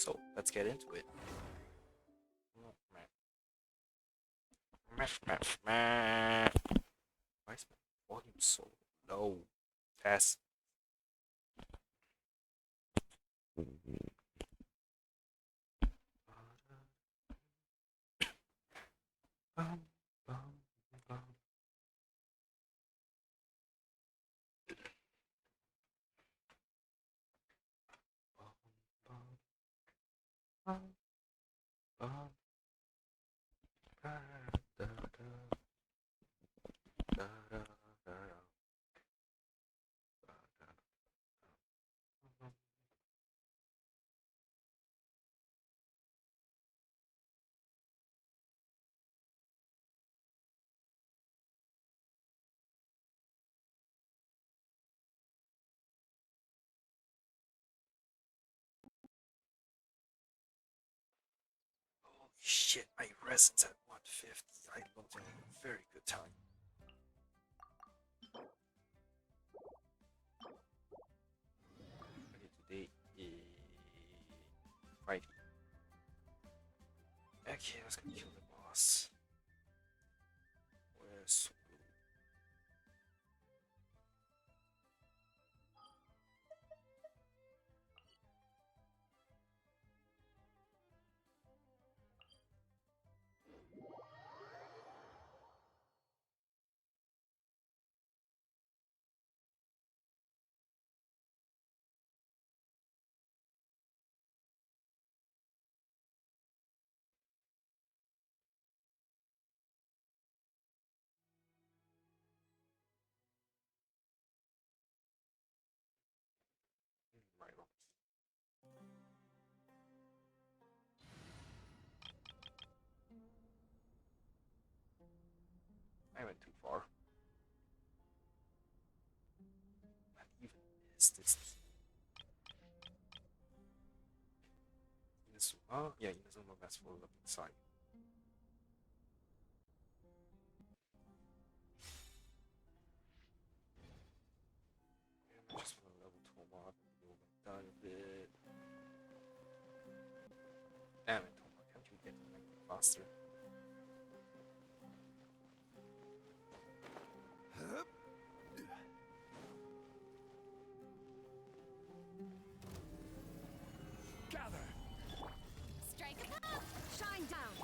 So let's get into it. Why is my volume so low? Test. Bum, bum, bum. Bum, bum, da, da, da, da, da, da. Holy shit, my reson's at 150. I looked at a very good time. Okay, today is Friday. Okay, let's go kill the boss. Where's right? I went too far. Not even missed this. Inazuma? Yeah, Inazuma that's for looking side. I just want to level 2 mod and go done a bit. Damn it, Toma, can't you get faster? Gather! Strike above! Shine down!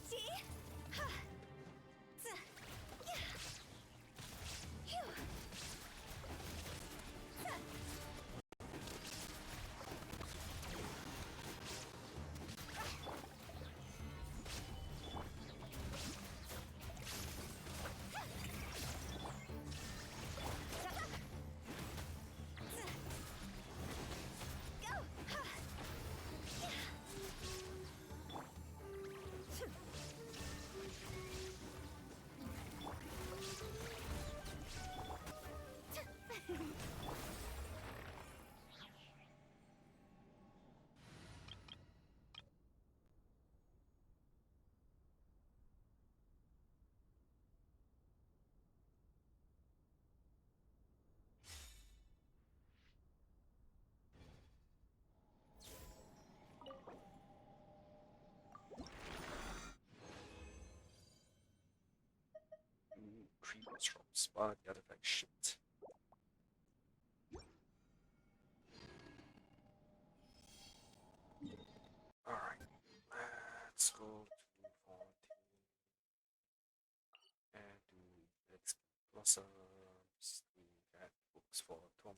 See? Ha! Yeah! Phew! Go! Ha! Ooh, creepers from spot, the other like shit. Alright, let's go to Fontaine and do XP blossoms. We got books for Toma.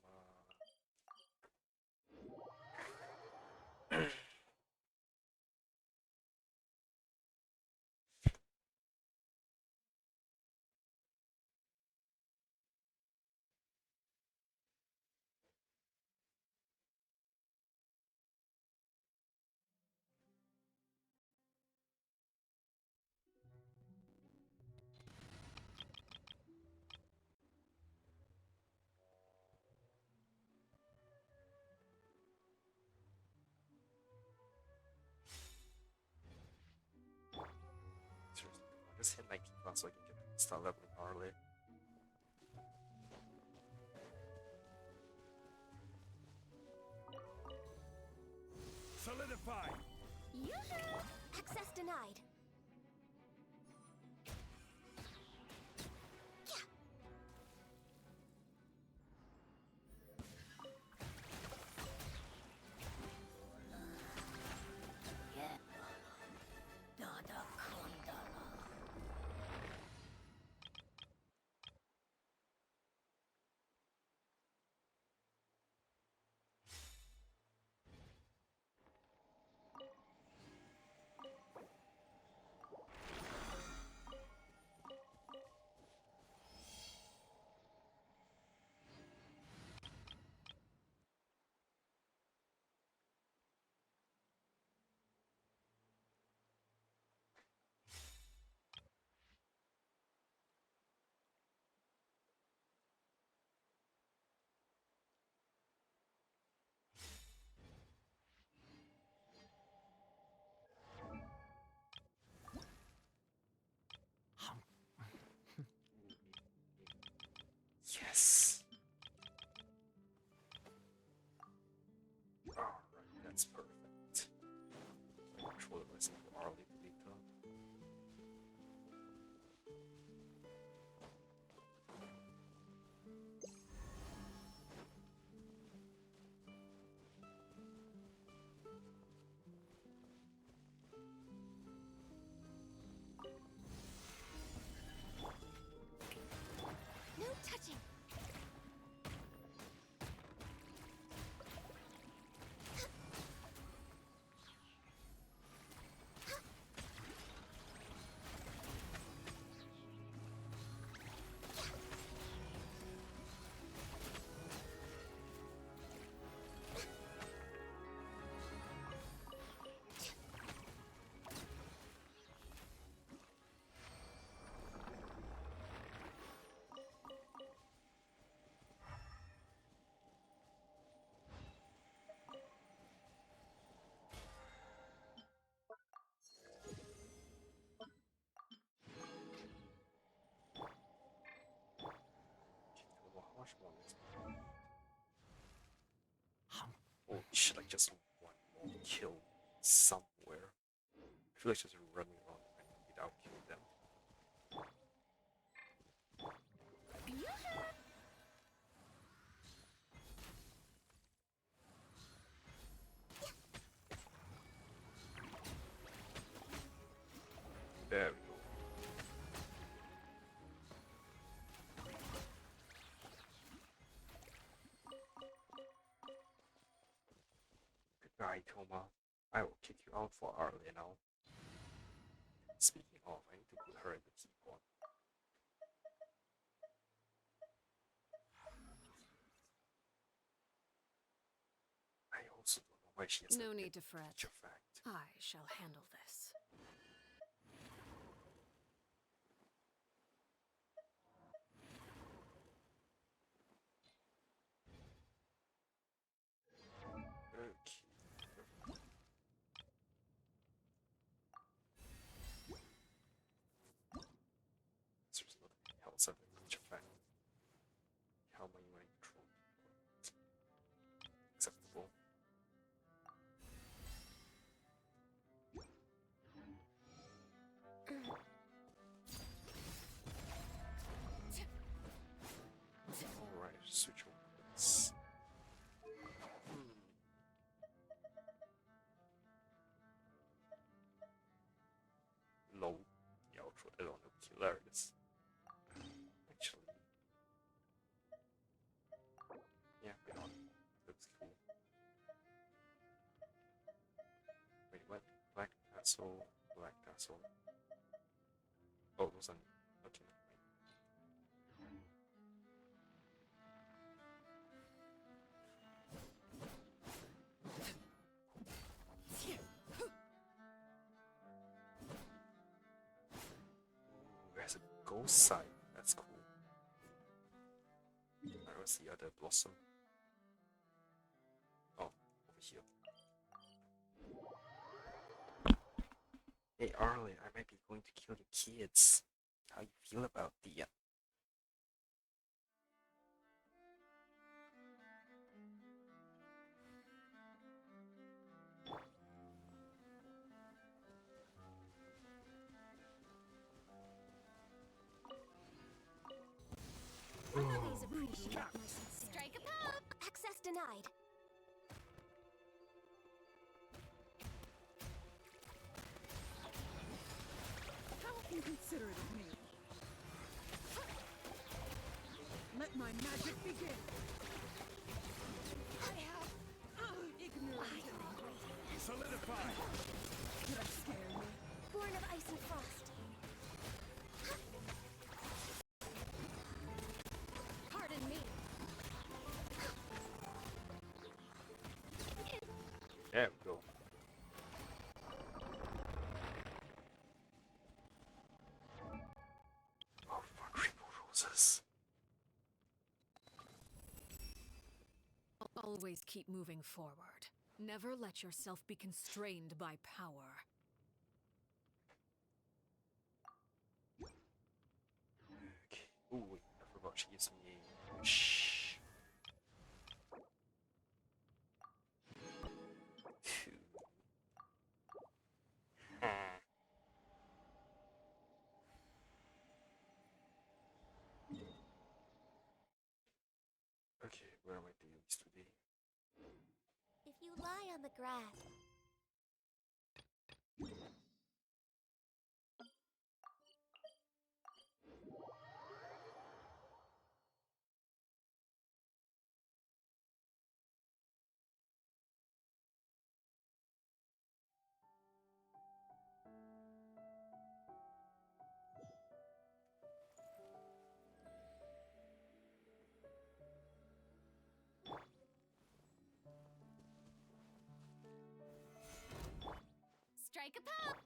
Seriously, I just hit 19 plus so I can get start leveling early. Solidify. Yoo-hoo! Access denied. Yes. Alright, that's perfect. Controller myself early later. No touching. How much more is holy shit, like just one more kill somewhere. I feel like just running around without killing them. Yoo-hoo! There we go. Goodbye, Toma. I will kick you out for early now. Speaking of, I need to put her in the keyboard. I also don't know why she has No that need big to fret. picture fact. I shall handle this. Okay. There's nothing else of picture fact. How many mind control? Acceptable. Alright, switch over this. Low. The outro, I don't know, hilarious. Actually. Yeah, why not? Looks cool. Wait, what? Black tassel, black tassel. Oh, it was on. Okay, never mind. Ooh, there's a ghost side. That's cool. Where was the other blossom? Oh, over here. Hey Arlie, I might be going to kill your kids. How you feel about the Always appreciate my sincerity. Strike a pose! Access denied. How inconsiderate of me. Let my magic begin. I have ignorant. Solidify. Did I scare you? Born of ice and frost. Pardon me. There we go. Oh fuck, Rainbow Roses. Always keep moving forward. Never let yourself be constrained by power. Okay. Ooh, wait, I forgot she gives me a shh. 2. Okay, where are my dailies today? If you lie on the grass, strike a pose!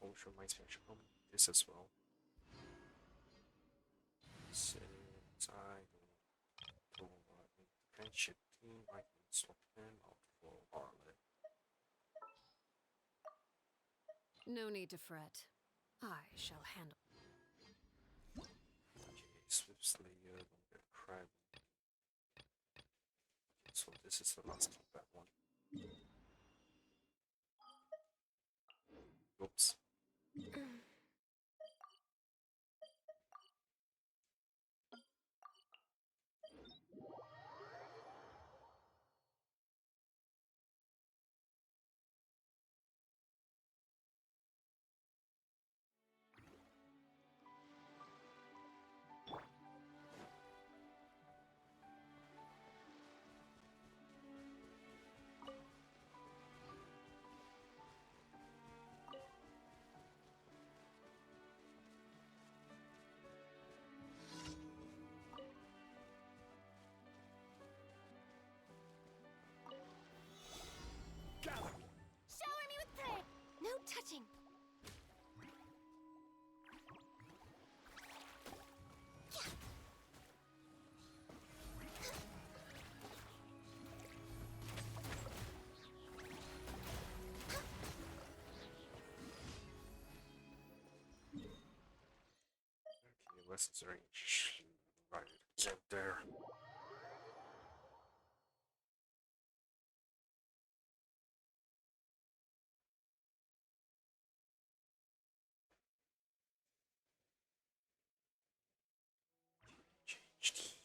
Oh, sure, my special. This as well. Since I don't friendship team, I can swap him out for Harley. No need to fret. I shall handle. Okay, Swift Slayer, Longer Crab. Okay, so this is the last combat one. Oops. Gather. Shower me with praise! No touching! Okay, what's his range? Right, get there. Change team.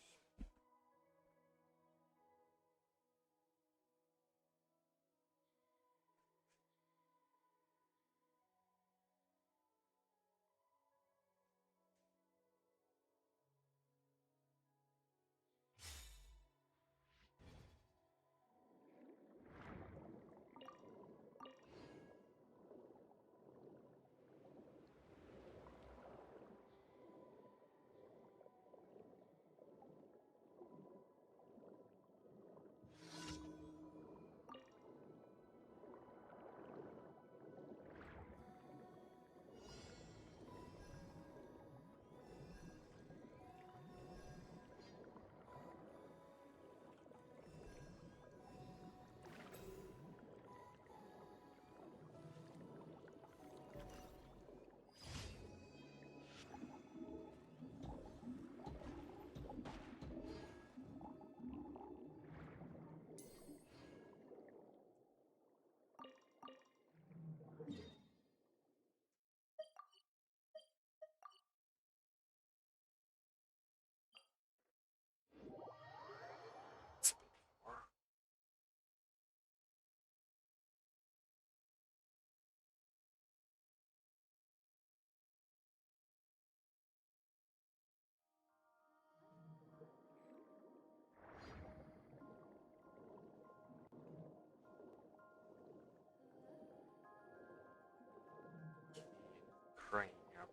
crying up.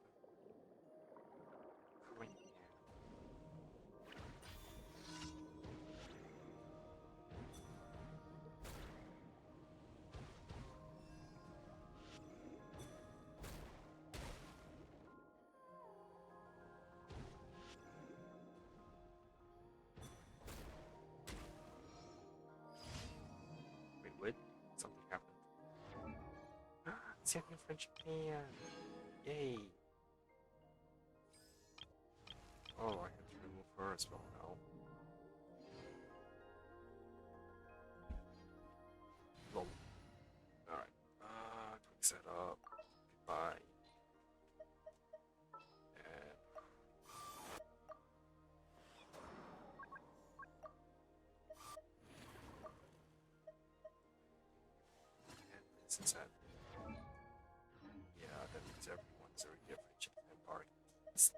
Crying out. Wait, what? Something happened. It's happening from Japan! Yay! Oh, I have to remove her as well now. Lol. Alright. Quick setup. Goodbye. And this is it. Yeah, that means everyone's already a Japan party. So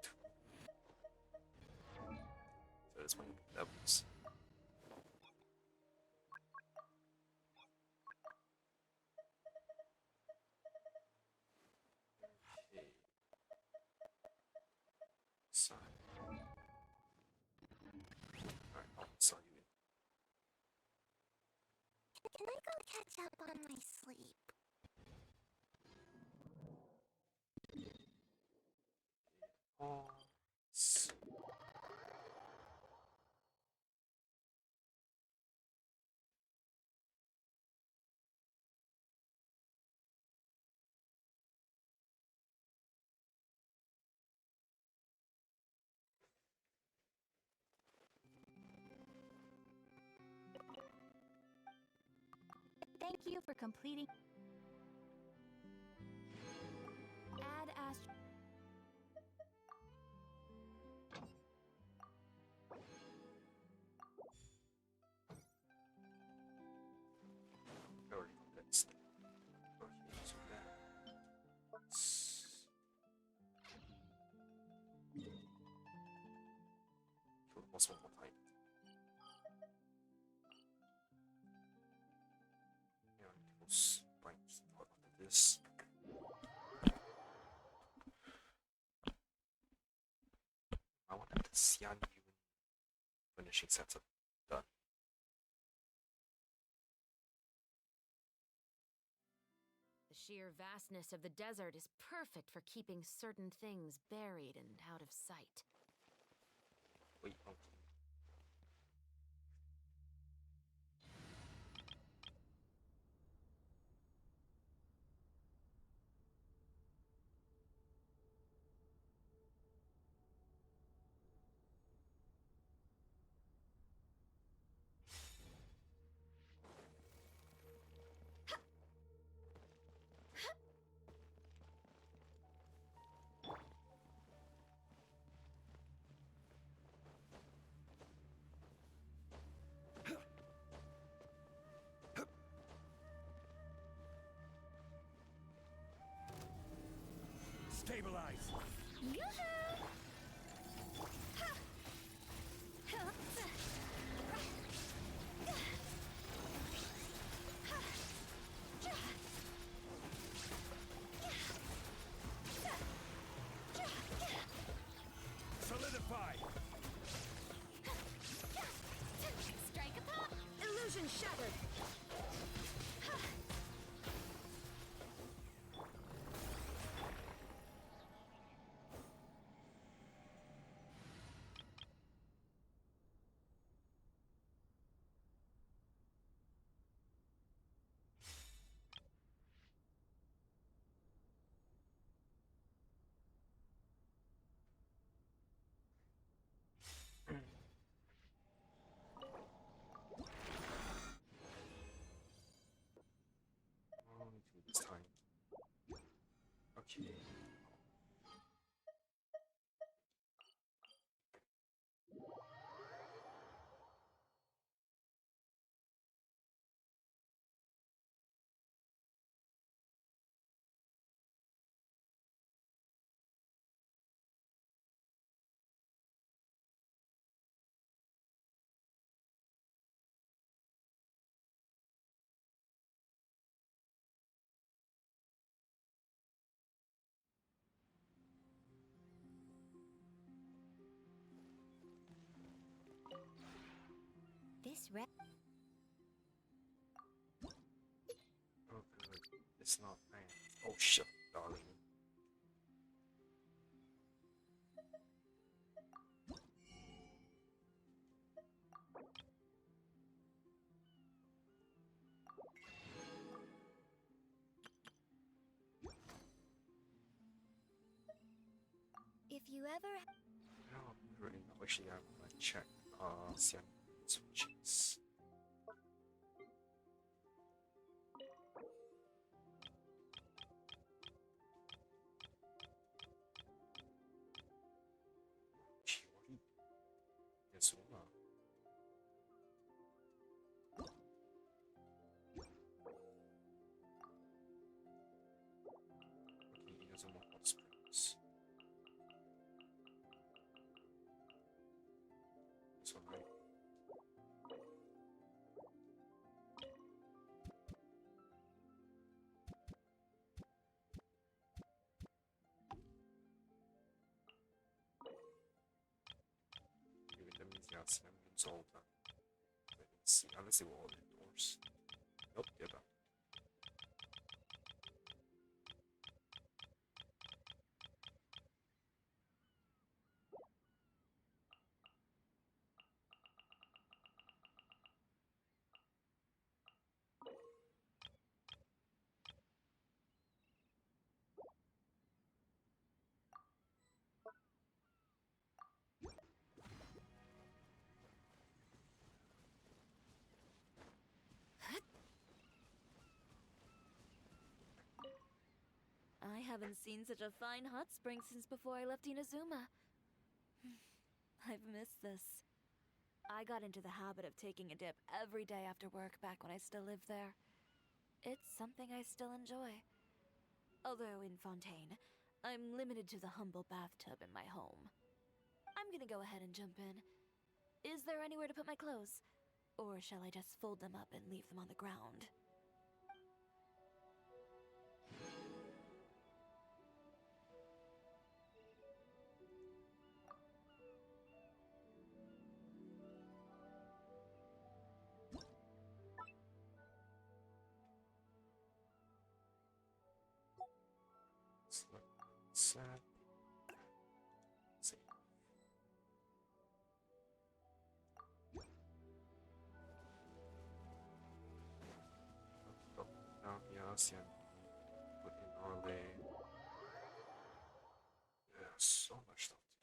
that's my levels. Okay. Sign. Alright, I'll sell you in. Can I go catch up on my sleep? Pause. Thank you for completing. Add Ast. Already condensed. Okay, so that's... Kill the boss one more time. Yeah, it was fine after this. I wonder if the Xian Yun finishing sets are done. The sheer vastness of the desert is perfect for keeping certain things buried and out of sight. Wait, okay. Stabilize. Yoo-hoo! Solidify. Strike a pop! Illusion shattered! Only two this time. Okay. This red. Oh good, it's not man. Oh shit, darling. If you ever. No, really no. Actually, I'm gonna check some switches. Chiori Yazuma. Okay, Yazuma Hot Springs. So right. Maybe that means yeah, 7 minutes older. Let's see, unless they were all indoors. Nope, they're not. I haven't seen such a fine hot spring since before I left Inazuma. I've missed this. I got into the habit of taking a dip every day after work back when I still lived there. It's something I still enjoy. Although in Fontaine, I'm limited to the humble bathtub in my home. I'm gonna go ahead and jump in. Is there anywhere to put my clothes? Or shall I just fold them up and leave them on the ground? Sad. See. Now the ASEAN put in early. Yeah, so much stuff to do.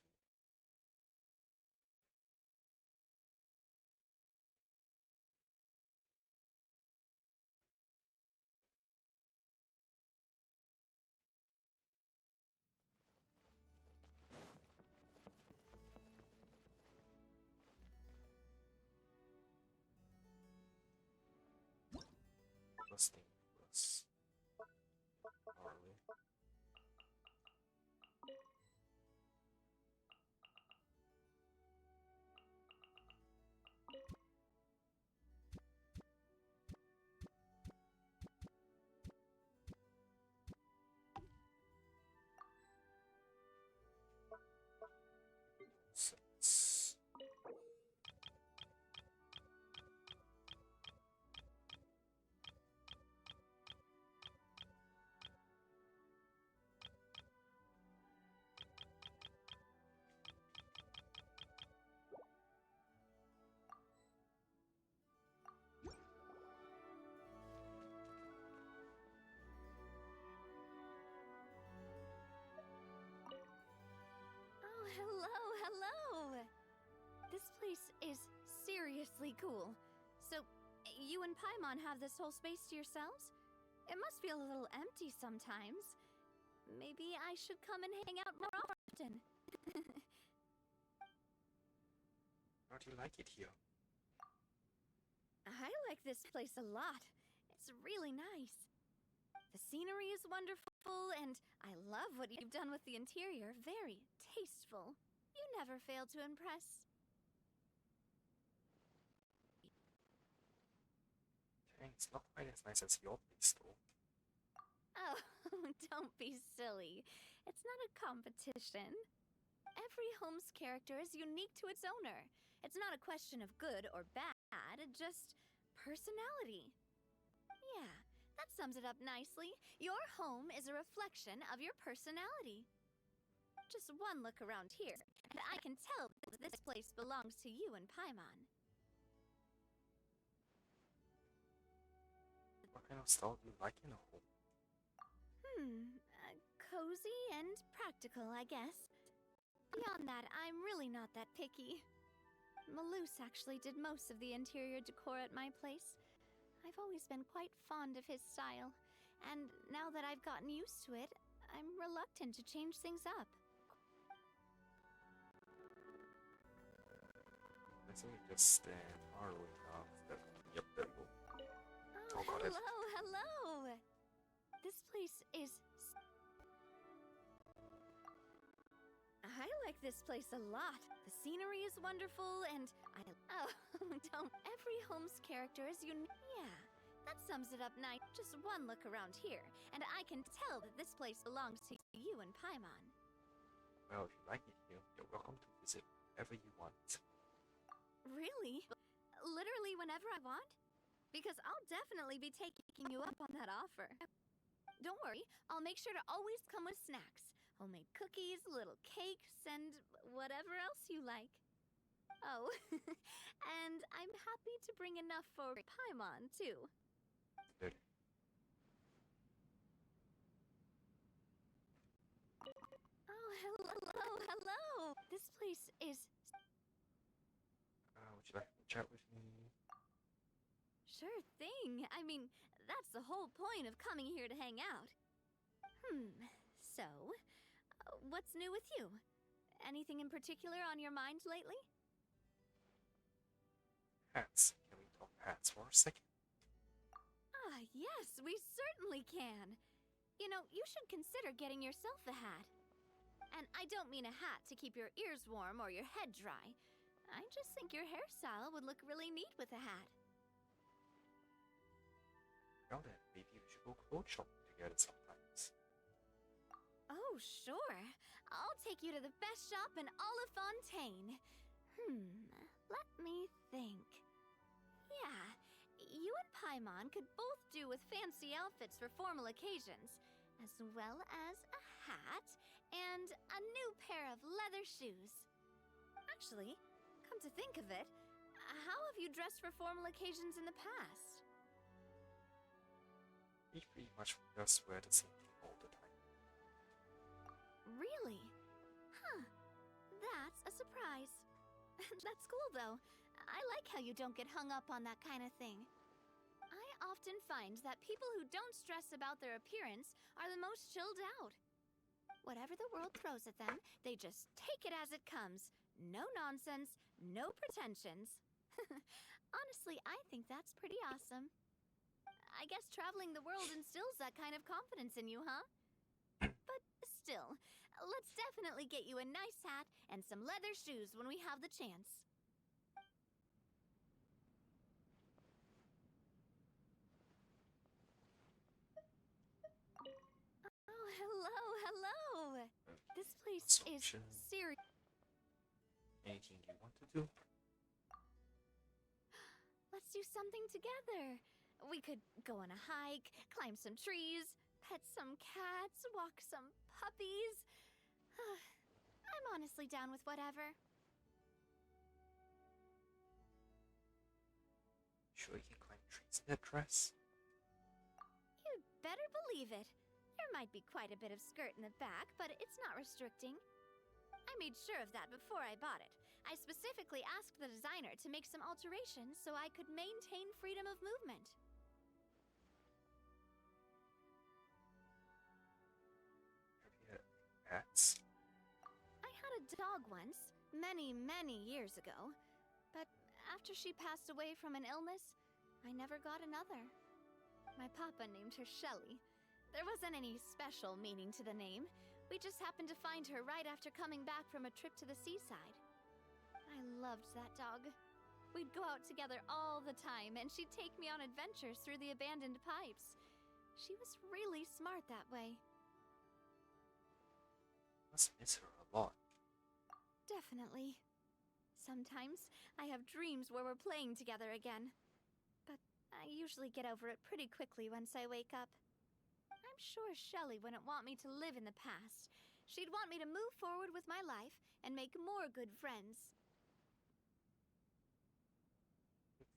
Busting plus early. Six. Oh, hello, hello! This place is seriously cool. So, you and Paimon have this whole space to yourselves? It must feel a little empty sometimes. Maybe I should come and hang out more often. How do you like it here? I like this place a lot. It's really nice. The scenery is wonderful, and I love what you've done with the interior. Very tasteful. You never fail to impress. Dang, it's not quite as nice as your place though. Oh, don't be silly. It's not a competition. Every home's character is unique to its owner. It's not a question of good or bad, just personality. Yeah, that sums it up nicely. Your home is a reflection of your personality. Just one look around here, and I can tell that this place belongs to you and Paimon. What kind of style do you like in a home? Cozy and practical, I guess. Beyond that, I'm really not that picky. Maloose actually did most of the interior decor at my place. I've always been quite fond of his style, and now that I've gotten used to it, I'm reluctant to change things up. I think we just stand far away enough that. Yep, there we go. Oh, got it. hello! This place is... I like this place a lot. The scenery is wonderful, and Oh, don't... Every home's character is unique. Yeah, that sums it up nice. Just one look around here, and I can tell that this place belongs to you and Paimon. Well, if you like it here, you're welcome to visit whenever you want. Really? Literally whenever I want? Because I'll definitely be taking you up on that offer. Don't worry, I'll make sure to always come with snacks. Homemade cookies, little cakes, and whatever else you like. Oh, and I'm happy to bring enough for Paimon, too. Good. Oh, hello! This place is... Would you like to chat with me? Sure thing. I mean, that's the whole point of coming here to hang out. So, what's new with you? Anything in particular on your mind lately? Hats. Can we talk hats for a second? Ah, yes, we certainly can. You know, you should consider getting yourself a hat. And I don't mean a hat to keep your ears warm or your head dry. I just think your hairstyle would look really neat with a hat. Well then, maybe we should go clothes shopping together sometimes. Oh, sure. I'll take you to the best shop in all of Fontaine. Let me think. Yeah, you and Paimon could both do with fancy outfits for formal occasions, as well as a hat and a new pair of leather shoes. Actually, come to think of it, how have you dressed for formal occasions in the past? We pretty much just wear the same thing all the time. Really? Huh. That's a surprise. That's cool, though. I like how you don't get hung up on that kind of thing. I often find that people who don't stress about their appearance are the most chilled out. Whatever the world throws at them, they just take it as it comes. No nonsense, no pretensions. Honestly, I think that's pretty awesome. I guess traveling the world instills that kind of confidence in you, huh? But still, let's definitely get you a nice hat and some leather shoes when we have the chance. Oh, hello! This place is Consumption. serious. Anything you want to do? Let's do something together. We could go on a hike, climb some trees, pet some cats, walk some puppies. I'm honestly down with whatever. Sure you can climb trees in that dress? You'd better believe it. There might be quite a bit of skirt in the back, but it's not restricting. I made sure of that before I bought it. I specifically asked the designer to make some alterations so I could maintain freedom of movement. Have you had pets? I had a dog once, many years ago. But after she passed away from an illness, I never got another. My papa named her Shelley. There wasn't any special meaning to the name. We just happened to find her right after coming back from a trip to the seaside. I loved that dog. We'd go out together all the time, and she'd take me on adventures through the abandoned pipes. She was really smart that way. Must miss her a lot. Definitely. Sometimes I have dreams where we're playing together again. But I usually get over it pretty quickly once I wake up. I'm sure Shelley wouldn't want me to live in the past. She'd want me to move forward with my life and make more good friends.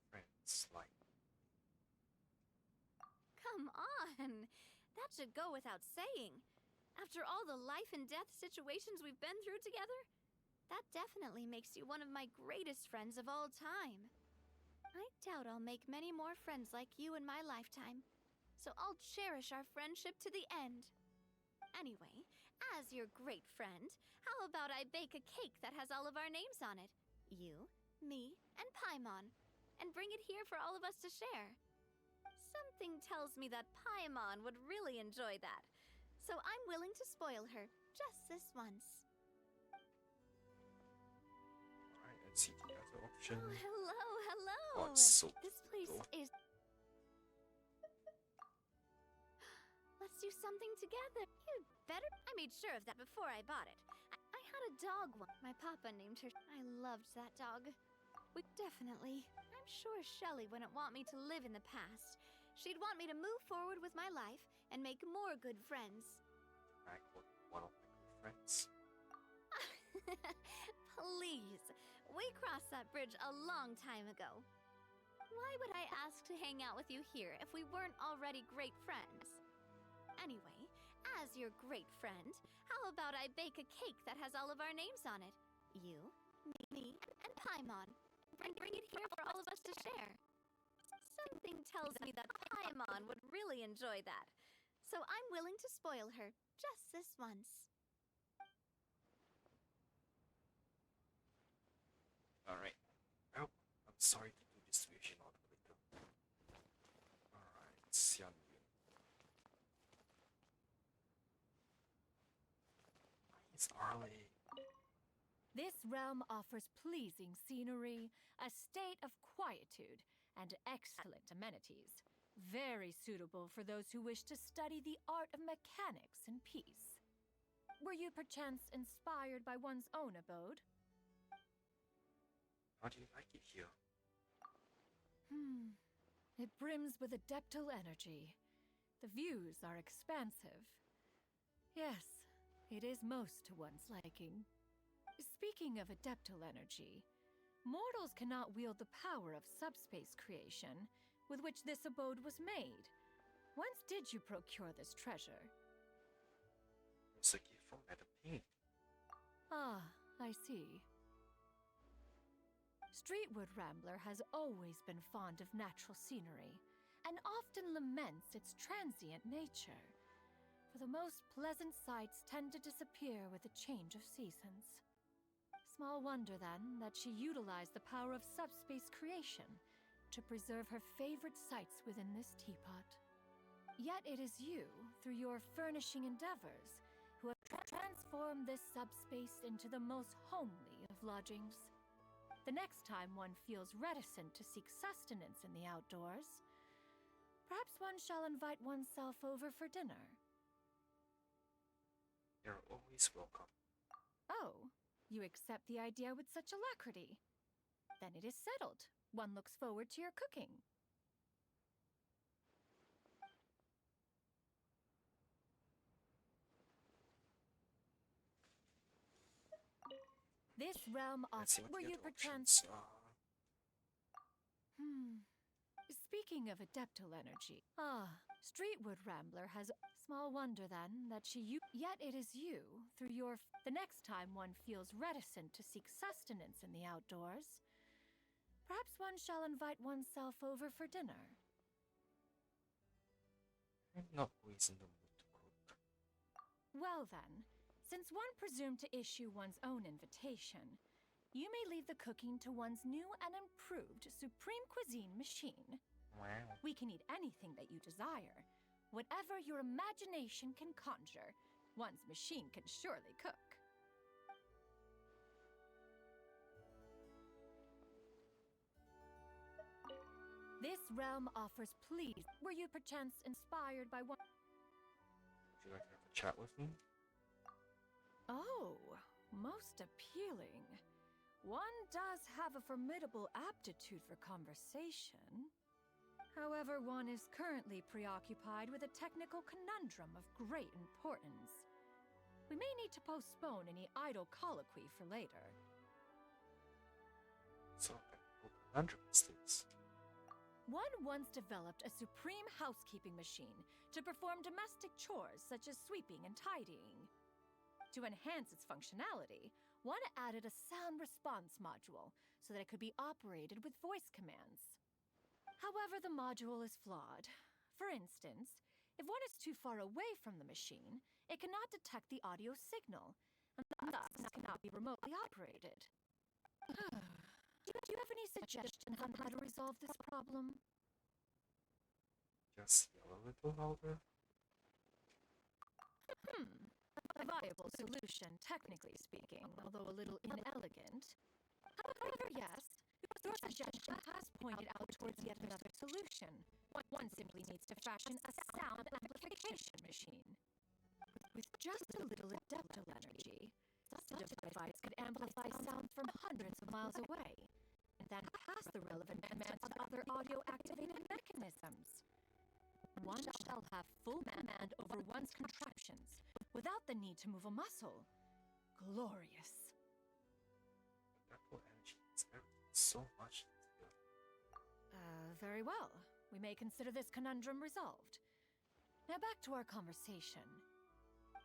Friends, like, Come on! That should go without saying. After all the life and death situations we've been through together, that definitely makes you one of my greatest friends of all time. I doubt I'll make many more friends like you in my lifetime, so I'll cherish our friendship to the end. Anyway, as your great friend, how about I bake a cake that has all of our names on it? You, me, and Paimon, and bring it here for all of us to share. Something tells me that Paimon would really enjoy that, so I'm willing to spoil her just this once. alright, let's see the other option. Oh, hello, hello! Oh, it's so This place cool. is... Let's do something together. You'd better... I made sure of that before I bought it. I had a dog once. My papa named her. I loved that dog. We definitely... I'm sure Shelley wouldn't want me to live in the past. She'd want me to move forward with my life and make more good friends. I got one of my good friends. Please, we crossed that bridge a long time ago. Why would I ask to hang out with you here if we weren't already great friends? Anyway, as your great friend, how about I bake a cake that has all of our names on it? You, me, and Paimon. Bring it here for all of us to share. Something tells me that Paimon would really enjoy that, so I'm willing to spoil her just this once. Alright. Oh, I'm sorry to do this situation out of it. Alright, Xianyun. It's early. This realm offers pleasing scenery, a state of quietude, and excellent amenities. Very suitable for those who wish to study the art of mechanics in peace. Were you perchance inspired by one's own abode? How do you like it here? It brims with adeptal energy. The views are expansive. Yes, it is most to one's liking. Speaking of adeptal energy, mortals cannot wield the power of subspace creation with which this abode was made. Whence did you procure this treasure? It's a gift from Madam Pink. Ah, I see. Streetwood Rambler has always been fond of natural scenery, and often laments its transient nature. For the most pleasant sights tend to disappear with the change of seasons. Small wonder, then, that she utilized the power of subspace creation to preserve her favorite sights within this teapot. Yet it is you, through your furnishing endeavors, who have transformed this subspace into the most homely of lodgings. The next time one feels reticent to seek sustenance in the outdoors, perhaps one shall invite oneself over for dinner. You're always welcome. Oh, you accept the idea with such alacrity. Then it is settled. One looks forward to your cooking. This realm Let's see offers... what Were the you other perchance... options are. Speaking of adeptal energy... Streetwood Rambler has... Small wonder, then, that Yet it is you, through your... The next time one feels reticent to seek sustenance in the outdoors, perhaps one shall invite oneself over for dinner. I'm not always in the mood to cook. Well then, since one presumed to issue one's own invitation, you may leave the cooking to one's new and improved Supreme Cuisine machine. Wow. We can eat anything that you desire. Whatever your imagination can conjure, one's machine can surely cook. This realm offers please. Were you perchance inspired by one? Would you like to have a chat with me? Oh, most appealing. One does have a formidable aptitude for conversation. However, one is currently preoccupied with a technical conundrum of great importance. We may need to postpone any idle colloquy for later. So, conundrum is this? One once developed a supreme housekeeping machine to perform domestic chores such as sweeping and tidying. To enhance its functionality, one added a sound response module so that it could be operated with voice commands. However, the module is flawed. For instance, if one is too far away from the machine, it cannot detect the audio signal, and thus cannot be remotely operated. Do you have any suggestions on how to resolve this problem? Just yell a little louder? A viable solution, technically speaking, although a little inelegant. However, yes, your suggestion has pointed out towards yet another solution. One simply needs to fashion a sound amplification machine. With just a little adeptal energy, such a device could amplify sounds from hundreds of miles away, and then pass the relevant commands to other audio-activated mechanisms. One shall have full command over one's contraptions, without the need to move a muscle. Glorious. Adaptable energy is everything so much. Very well. We may consider this conundrum resolved. Now back to our conversation.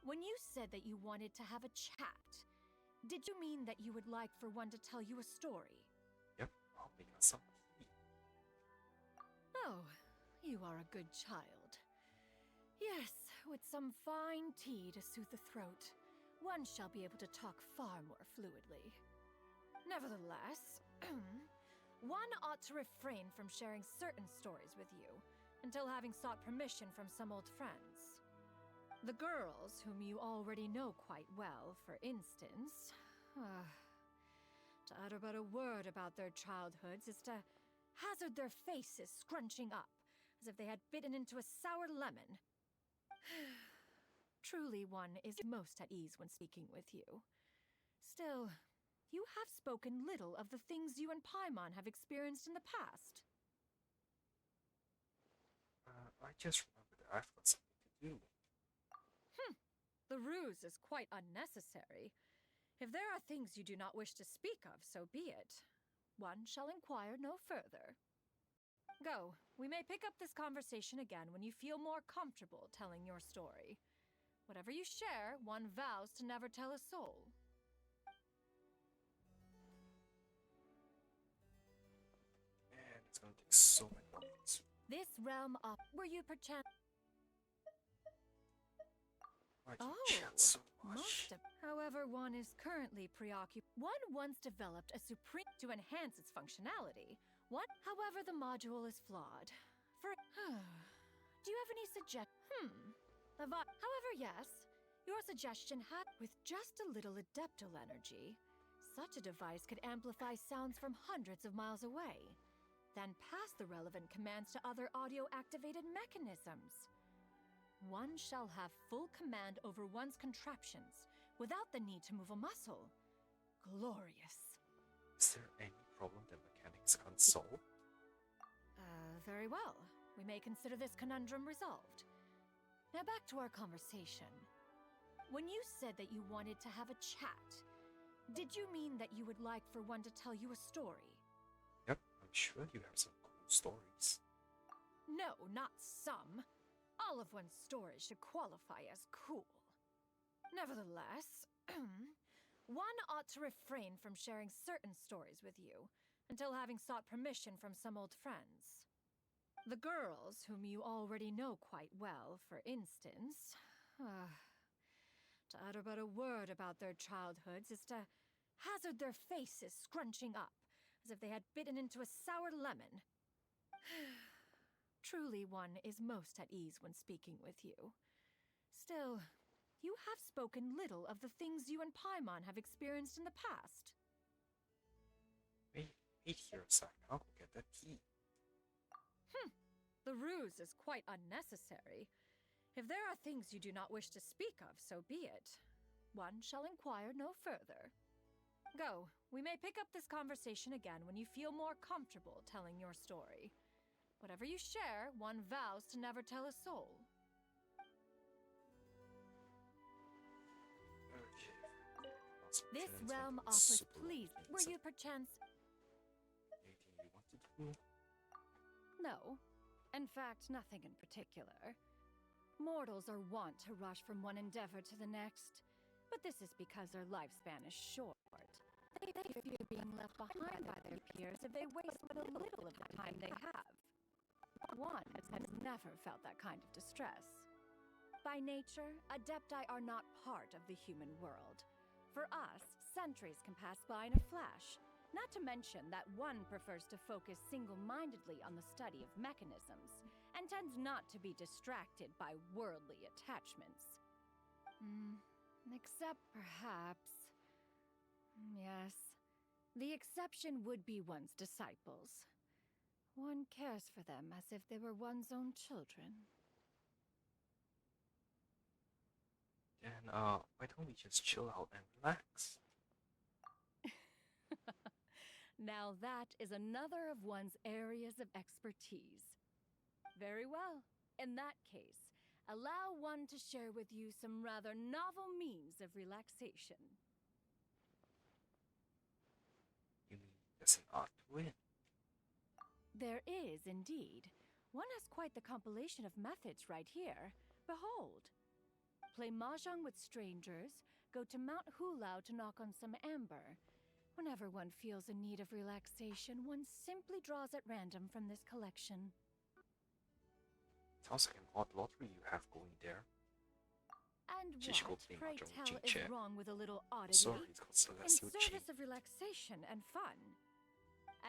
When you said that you wanted to have a chat, did you mean that you would like for one to tell you a story? Yep, I'll make us some tea. Oh, you are a good child. Yes, with some fine tea to soothe the throat, one shall be able to talk far more fluidly. Nevertheless, one ought to refrain from sharing certain stories with you until having sought permission from some old friends. The girls, whom you already know quite well, for instance, to utter but a word about their childhoods is to hazard their faces scrunching up, as if they had bitten into a sour lemon. Truly, one is most at ease when speaking with you. Still, you have spoken little of the things you and Paimon have experienced in the past. I just remembered I've got something to do. The ruse is quite unnecessary. If there are things you do not wish to speak of, so be it. One shall inquire no further. Go. We may pick up this conversation again when you feel more comfortable telling your story. Whatever you share, one vows to never tell a soul. And it's gonna take so many minutes. This realm up were you perchance... Why do you chat so much? However, one is currently preoccupied. One once developed a supreme to enhance its functionality. However, the module is flawed. For do you have any However, yes, your suggestion had with just a little adeptal energy. Such a device could amplify sounds from hundreds of miles away, then pass the relevant commands to other audio-activated mechanisms. One shall have full command over one's contraptions, without the need to move a muscle. Glorious. Is there any problem that mechanics can't solve? Very well. We may consider this conundrum resolved. Now back to our conversation. When you said that you wanted to have a chat, did you mean that you would like for one to tell you a story? Yep, I'm sure you have some cool stories. No, not some. All of one's stories should qualify as cool. Nevertheless, one ought to refrain from sharing certain stories with you until having sought permission from some old friends. The girls, whom you already know quite well, for instance, to utter but a word about their childhoods is to hazard their faces scrunching up, as if they had bitten into a sour lemon. Truly, one is most at ease when speaking with you. Still, you have spoken little of the things you and Paimon have experienced in the past. Wait here a second, I'll go get that tea. The ruse is quite unnecessary. If there are things you do not wish to speak of, so be it. One shall inquire no further. Go. We may pick up this conversation again when you feel more comfortable telling your story. Whatever you share, one vows to never tell a soul. Okay. Lots of This chance, realm something offers super please. lovely. Were you perchance? Anything you want to do? No. In fact, nothing in particular. Mortals are wont to rush from one endeavor to the next, but this is because their lifespan is short. They fear being left behind by their peers if they waste but a little of the time they have. One has never felt that kind of distress. By nature, Adepti are not part of the human world. For us, centuries can pass by in a flash, not to mention that one prefers to focus single-mindedly on the study of mechanisms, and tends not to be distracted by worldly attachments. Except perhaps... Yes, the exception would be one's disciples. One cares for them as if they were one's own children. Then, why don't we just chill out and relax? Now that is another of one's areas of expertise. Very well. In that case, allow one to share with you some rather novel means of relaxation. You mean there's an art to it? There is, indeed. One has quite the compilation of methods right here. Behold. Play mahjong with strangers, go to Mount Hulao to knock on some amber. Whenever one feels in need of relaxation, one simply draws at random from this collection. Sounds like an odd lottery you have going there. And She should go what, play pray mahjong with tell, is Jin-Che. wrong with a little oddity? Sorry, it's called In Celestial Chi. service of relaxation and fun.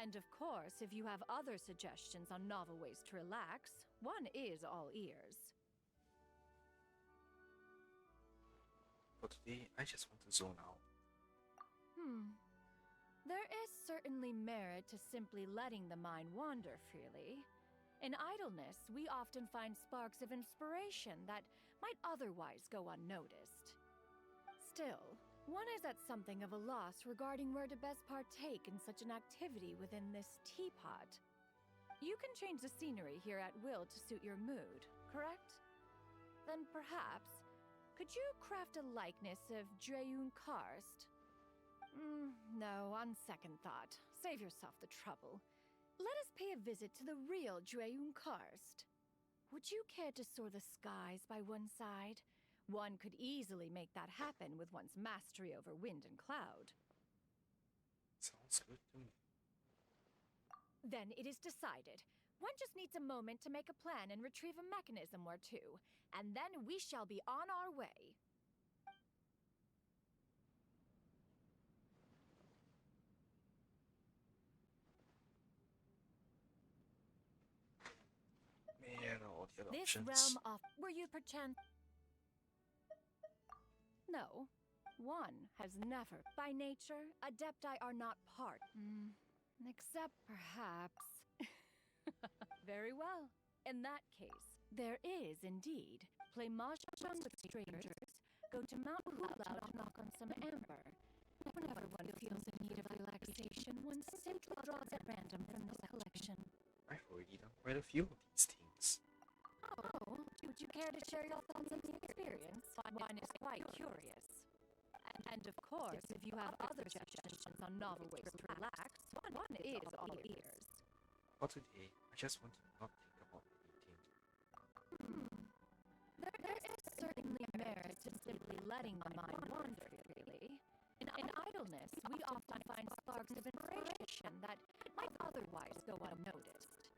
And of course, if you have other suggestions on novel ways to relax, one is all ears. But today, I just want to zone out. There is certainly merit to simply letting the mind wander freely. In idleness, we often find sparks of inspiration that might otherwise go unnoticed. Still, one is at something of a loss regarding where to best partake in such an activity within this teapot. You can change the scenery here at will to suit your mood, correct? Then perhaps, could you craft a likeness of Dreyun Karst? No, on second thought. Save yourself the trouble. Let us pay a visit to the real Dreyun Karst. Would you care to soar the skies by one side? One could easily make that happen with one's mastery over wind and cloud. Sounds good to me. Then it is decided. One just needs a moment to make a plan and retrieve a mechanism or two, and then we shall be on our way. Man, all the other This options. realm of... Were you perchance... No. One has never. By nature, Adepti are not part. Except perhaps... Very well. In that case, there is indeed. Play mahjong with strangers, go to Mount Hulao to knock on some amber. Whenever one feels in need of relaxation, one simply draws at random from this collection. I've already done quite a few of these things. Oh, would you care to share your thoughts on the experience? One is quite curious. And of course, if you have other suggestions on novel ways to relax, one is all ears. But today, I just want to not think about anything. There is certainly merit to simply letting the mind wander freely. In idleness, we often find sparks of inspiration that might otherwise go unnoticed.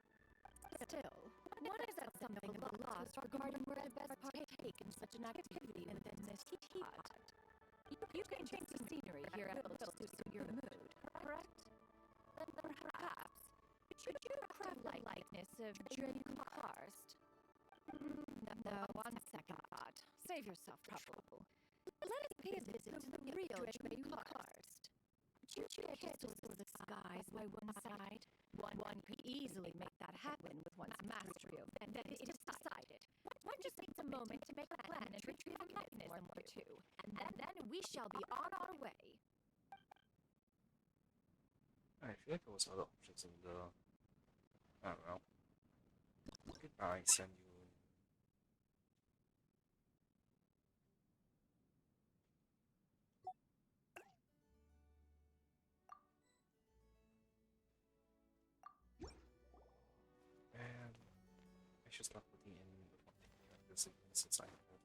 Still, one is at something of a loss regarding where to best partake in such an activity within this teapot. You can change the scenery here at will to suit your mood, correct? Then perhaps, could you craft a likeness of Dreyun Karst? No, on second thought. Save yourself trouble. Let us pay a visit to the real Dreyun Karst. Would you care to soar the skies by one side? One could easily make that happen with one's mastery of, and then it is decided. One just needs a moment to make a plan and retrieve a mechanism or two, and then we shall be on our way. I feel like there was other options in the. I don't know. Goodbye, Samuel. And I should start putting in the this again since I have good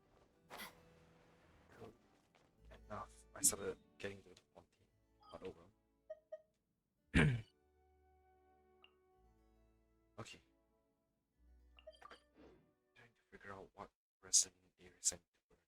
enough. I started getting the one team, but over. Okay. Trying to figure out what resin areas I need to put in.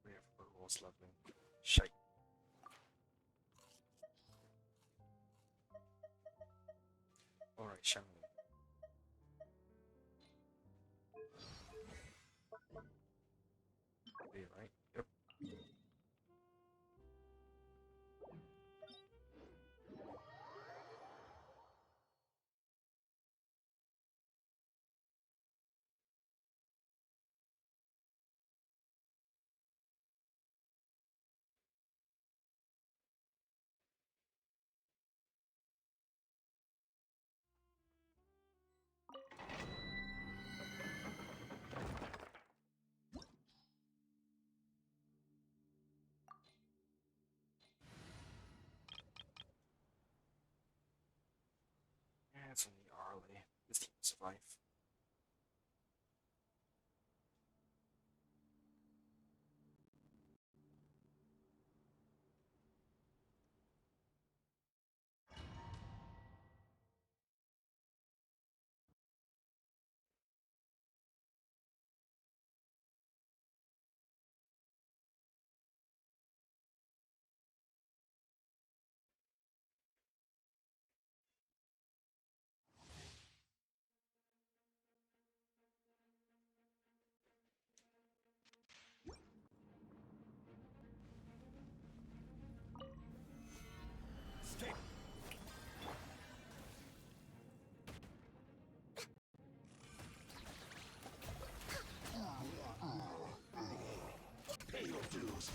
We have a rose leveling. Shite. Alright, Shannon. Be right. Yep. Yeah, it's only early. This team will survive. Stay. Pay your dues.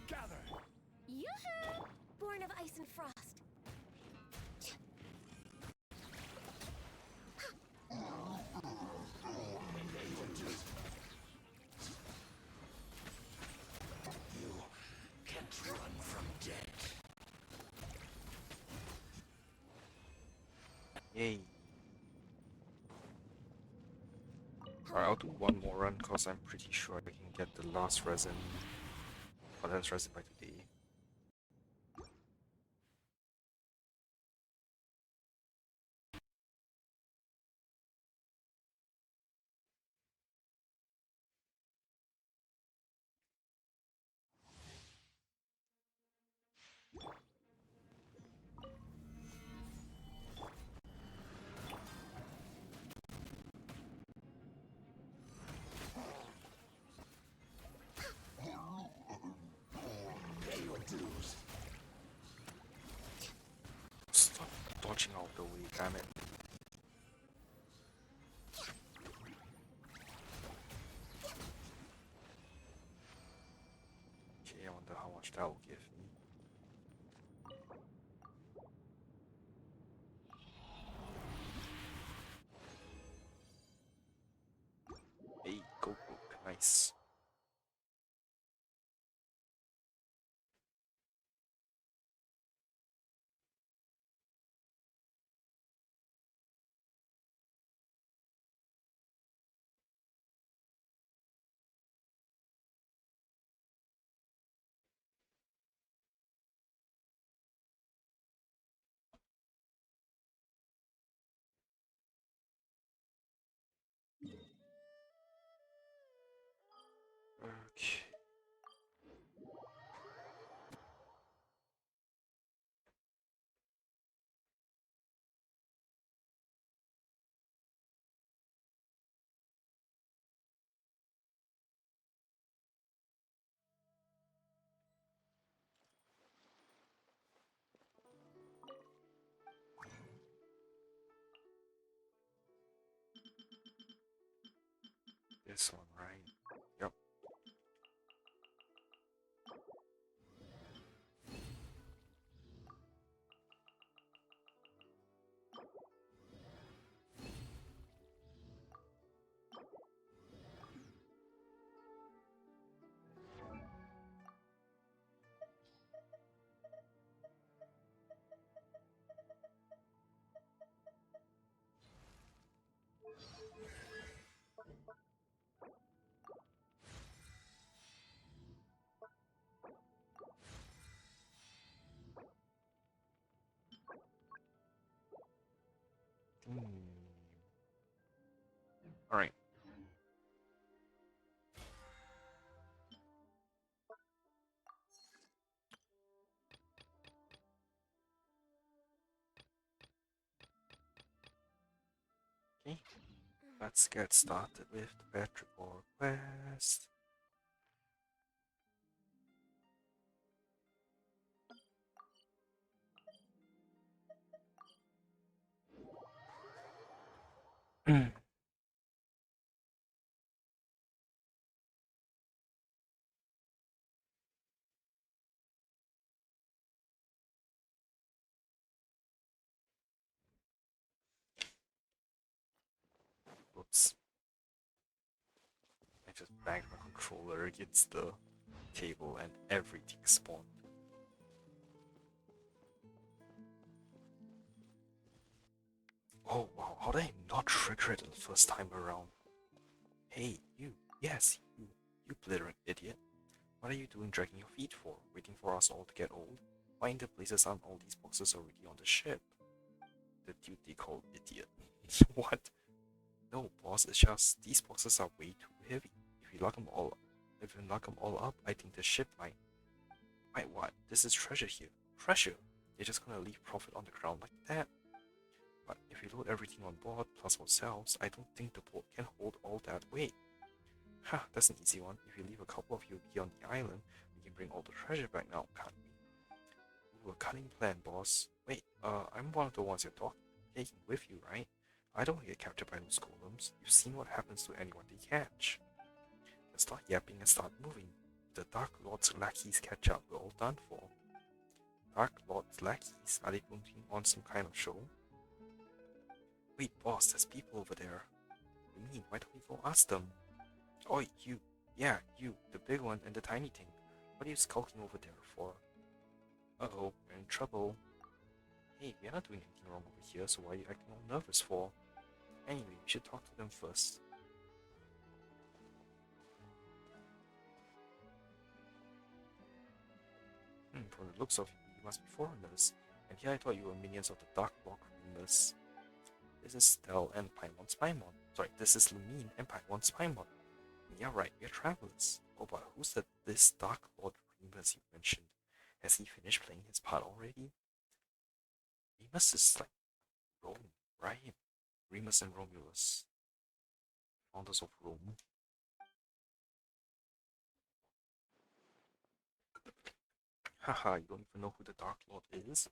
Gather. Yoo-hoo! Born of ice and frost. You can't run from death. Yay. Alright, I'll do one more run because I'm pretty sure I can get the last resin, condensed resin by today. Pay your dues. Stop dodging out of the way, damn it. Nice. Okay. This one, right? Yep. All right. Okay. Let's get started with the Petrichor quest. Oops. I just banged my controller against the table and everything spawned. Oh wow, how did I not trigger it the first time around? Hey, you. Yes, you. You blithering idiot. What are you doing dragging your feet for? Waiting for us all to get old? Why in the blazes aren't all these boxes already on the ship? The dude they called idiot. What? No, boss, it's just these boxes are way too heavy. If you lock them all up, I think the ship might. Wait, what? This is treasure here. Treasure? You're just gonna leave profit on the ground like that? But if we load everything on board, plus ourselves, I don't think the boat can hold all that weight. Ha, that's an easy one. If you leave a couple of you here on the island, we can bring all the treasure back now, can't we? Ooh, a cunning plan, boss. Wait, I'm one of the ones you're taking with you, right? I don't want to get captured by those golems. You've seen what happens to anyone they catch. Let's start yapping and start moving. If the Dark Lord's lackeys catch up, we're all done for. Dark Lord's lackeys? Are they putting on some kind of show? Wait, boss, there's people over there. What do you mean? Why don't we go ask them? Oh, you. Yeah, you, the big one and the tiny thing. What are you skulking over there for? Uh-oh, we're in trouble. Hey, we're not doing anything wrong over here, so why are you acting all nervous for? Anyway, we should talk to them first. From the looks of you, you must be foreigners. And here I thought you were minions of the Dark Lord Remus. This is Stel and Paimon Spymon. Sorry, this is Lumine and Paimon Spymon. Yeah, right, we're travelers. Oh, but who's this Dark Lord Remus you mentioned? Has he finished playing his part already? Remus is like Rome, right? Remus and Romulus, founders of Rome. Haha, you don't even know who the Dark Lord is?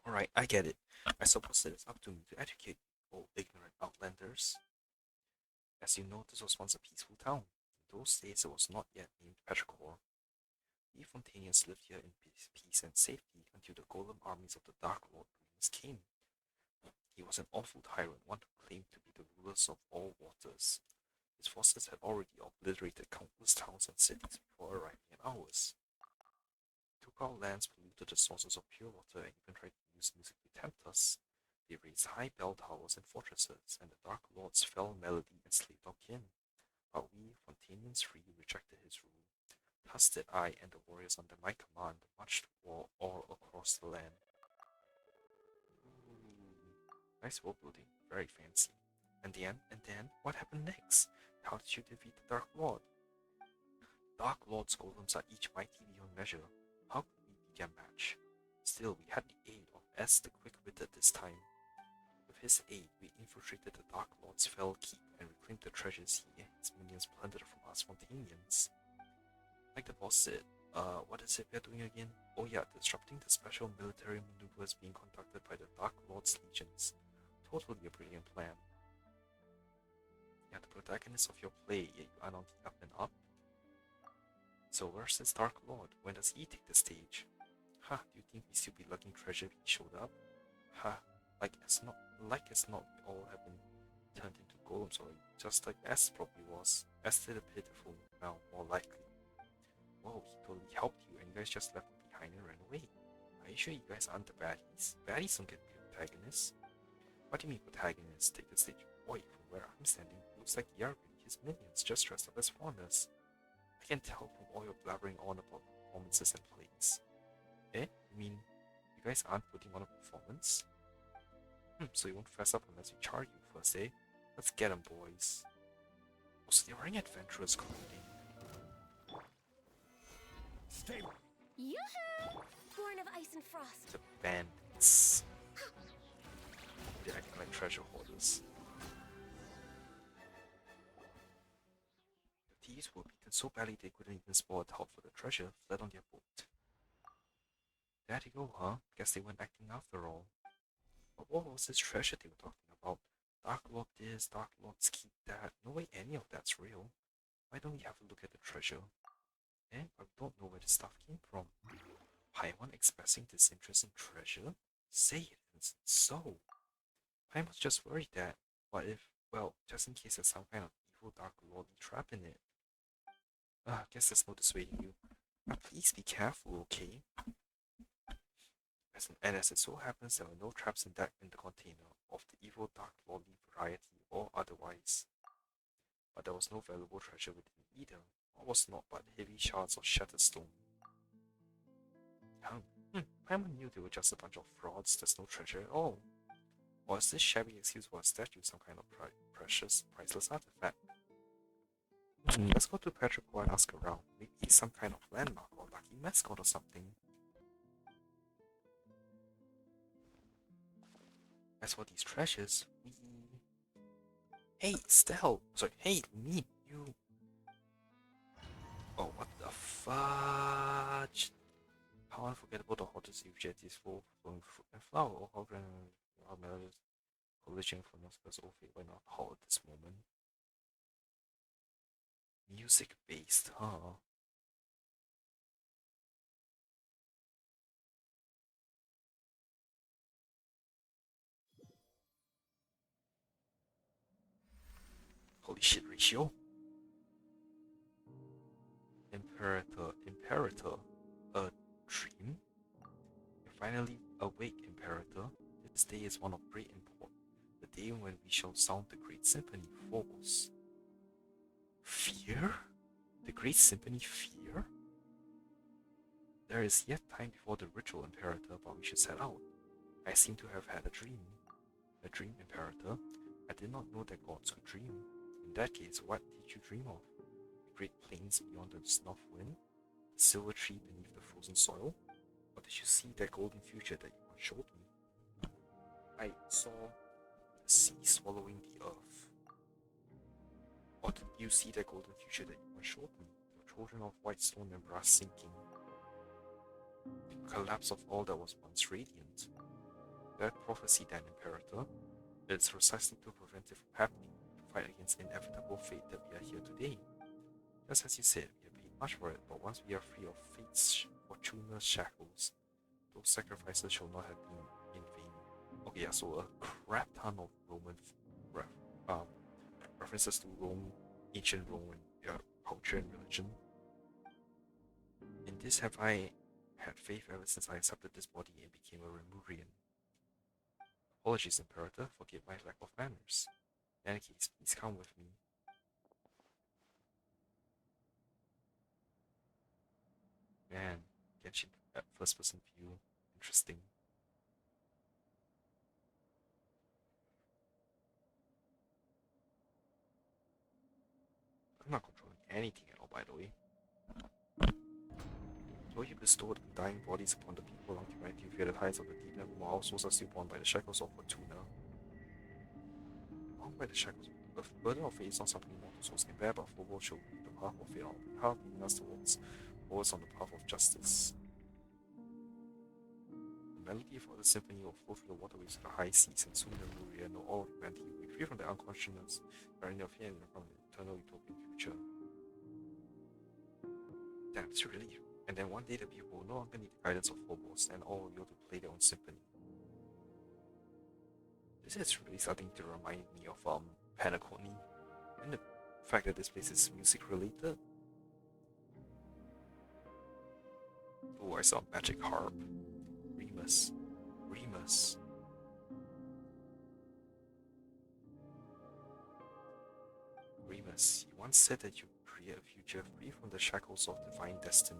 Alright, I get it. I suppose it is up to me to educate all ignorant outlanders. As you know, this was once a peaceful town. In those days, it was not yet named Petrichor. We Fontanians lived here in peace and safety until the golem armies of the Dark Lord Remus came. He was an awful tyrant, one who claimed to be the rulers of all waters. His forces had already obliterated countless towns and cities before arriving in ours. They took our lands, polluted the sources of pure water, and even tried to use music to tempt us. They raised high bell towers and fortresses, and the Dark Lord's fell melody enslaved our kin. But we, Fontanians free, rejected his rule. Thus did I and the warriors under my command march to war all across the land. Ooh, nice world building, very fancy. And then, what happened next? How did you defeat the Dark Lord? Dark Lord's golems are each mighty beyond measure. How could we be their match? Still, we had the aid of S the Quick-Witted this time. With his aid, we infiltrated the Dark Lord's fell keep and reclaimed the treasures he and his minions plundered from us Fontanians. Like the boss said, what is it we're doing again? Oh yeah, disrupting the special military maneuvers being conducted by the Dark Lord's legions. Totally a brilliant plan. Yeah, the protagonist of your play, yet you aren't on the up and up. So where's this Dark Lord? When does he take the stage? Ha, do you think we still be lugging treasure if he showed up? Ha, like as not, we all have been turned into golems already, just like S probably was. S did a pitiful, well, more likely. Whoa, he totally helped you and you guys just left him behind and ran away. Are you sure you guys aren't the baddies? Baddies don't get protagonists. What do you mean protagonists? Take the stage. Boy, from where I'm standing, it looks like you're really his minions, just dressed up as fawners. I can tell from all your blabbering on about performances and plays. Eh? You mean you guys aren't putting on a performance? So you won't fess up unless we charge you first, eh? Let's get 'em, boys. Oh, so they're wearing adventurers clothing. Stay. Yoo-hoo! Born of ice and frost. The bandits. They're acting like treasure hoarders. The thieves were beaten so badly they couldn't even spot a towel for the treasure, fled on their boat. There you go, huh? Guess they weren't acting after all. But what was this treasure they were talking about? Dark Lord this, Dark Lord's keep that. No way any of that's real. Why don't we have a look at the treasure? But we don't know where the stuff came from. Paimon expressing disinterest in treasure? Say it isn't so. Paimon's just worried that, what if, well, just in case there's some kind of evil Dark Lord trap in it. Guess there's no dissuading you. But please be careful, okay? As it so happens, there were no traps in the container of the evil Dark Lordly variety or otherwise. But there was no valuable treasure within either. What was not but heavy shards of shattered stone. Paimon knew they were just a bunch of frauds, there's no treasure at all. Or is this shabby excuse for a statue some kind of precious, priceless artifact? Let's go to Petrichor and ask around. Maybe he's some kind of landmark or lucky mascot or something. As for these treasures, Hey, Stell! Sorry, hey, me, you... Oh, what the fudge? How unforgettable the hottest you've jet is full flowing fruit and flower, or how grand our melodies collision for Noska's old fate went not hot at this moment. Music based, huh? Holy shit, Ratio. Imperator, a dream? You're finally awake, Imperator. This day is one of great import. The day when we shall sound the great symphony, Phobos. Fear? The great symphony Fear? There is yet time before the ritual, Imperator, but we should set out. I seem to have had a dream. A dream, Imperator? I did not know that gods could dream. In that case, what did you dream of? The great plains beyond the snuff wind? The silver tree beneath the frozen soil? Or did you see that golden future that you once showed me? I saw the sea swallowing the earth. Or did you see that golden future that you once showed me? The children of white stone and brass sinking. The collapse of all that was once radiant. That prophecy then, Imperator, it's precisely to prevent it from happening, to fight against inevitable fate that we are here today. Just as you said, we have paid much for it, but once we are free of fate's fortuna's shackles, those sacrifices shall not have been in vain. Okay, yeah, so a crap ton of Roman references to Rome ancient Roman culture and religion. In this have I had faith ever since I accepted this body and became a Remurian. Apologies, Imperator, forgive my lack of manners. In any case, please come with me. Man, Genshin at first person view, interesting. I'm not controlling anything at all, by the way. Though you bestowed undying bodies upon the people of humanity via the ties of the deep and our souls are still bound by the shackles of Fortuna. Bound by the shackles, the burden of fate is not something mortal souls can bear, but Phobos shall lead the path of fate on behalf, leading us towards on the path of justice. The melody for the symphony will flow through the waterways of the high seas, and soon the Luria know all of humanity will be free from the unconsciousness, bearing of fear and from an eternal utopian future. Damn, it's a relief. And then one day the people will no longer need the guidance of Phobos, and all will be able to play their own symphony. This is really starting to remind me of Penacony, and the fact that this place is music related. Oh, I saw magic harp. Remus. Remus. Remus, you once said that you would create a future free from the shackles of divine destiny.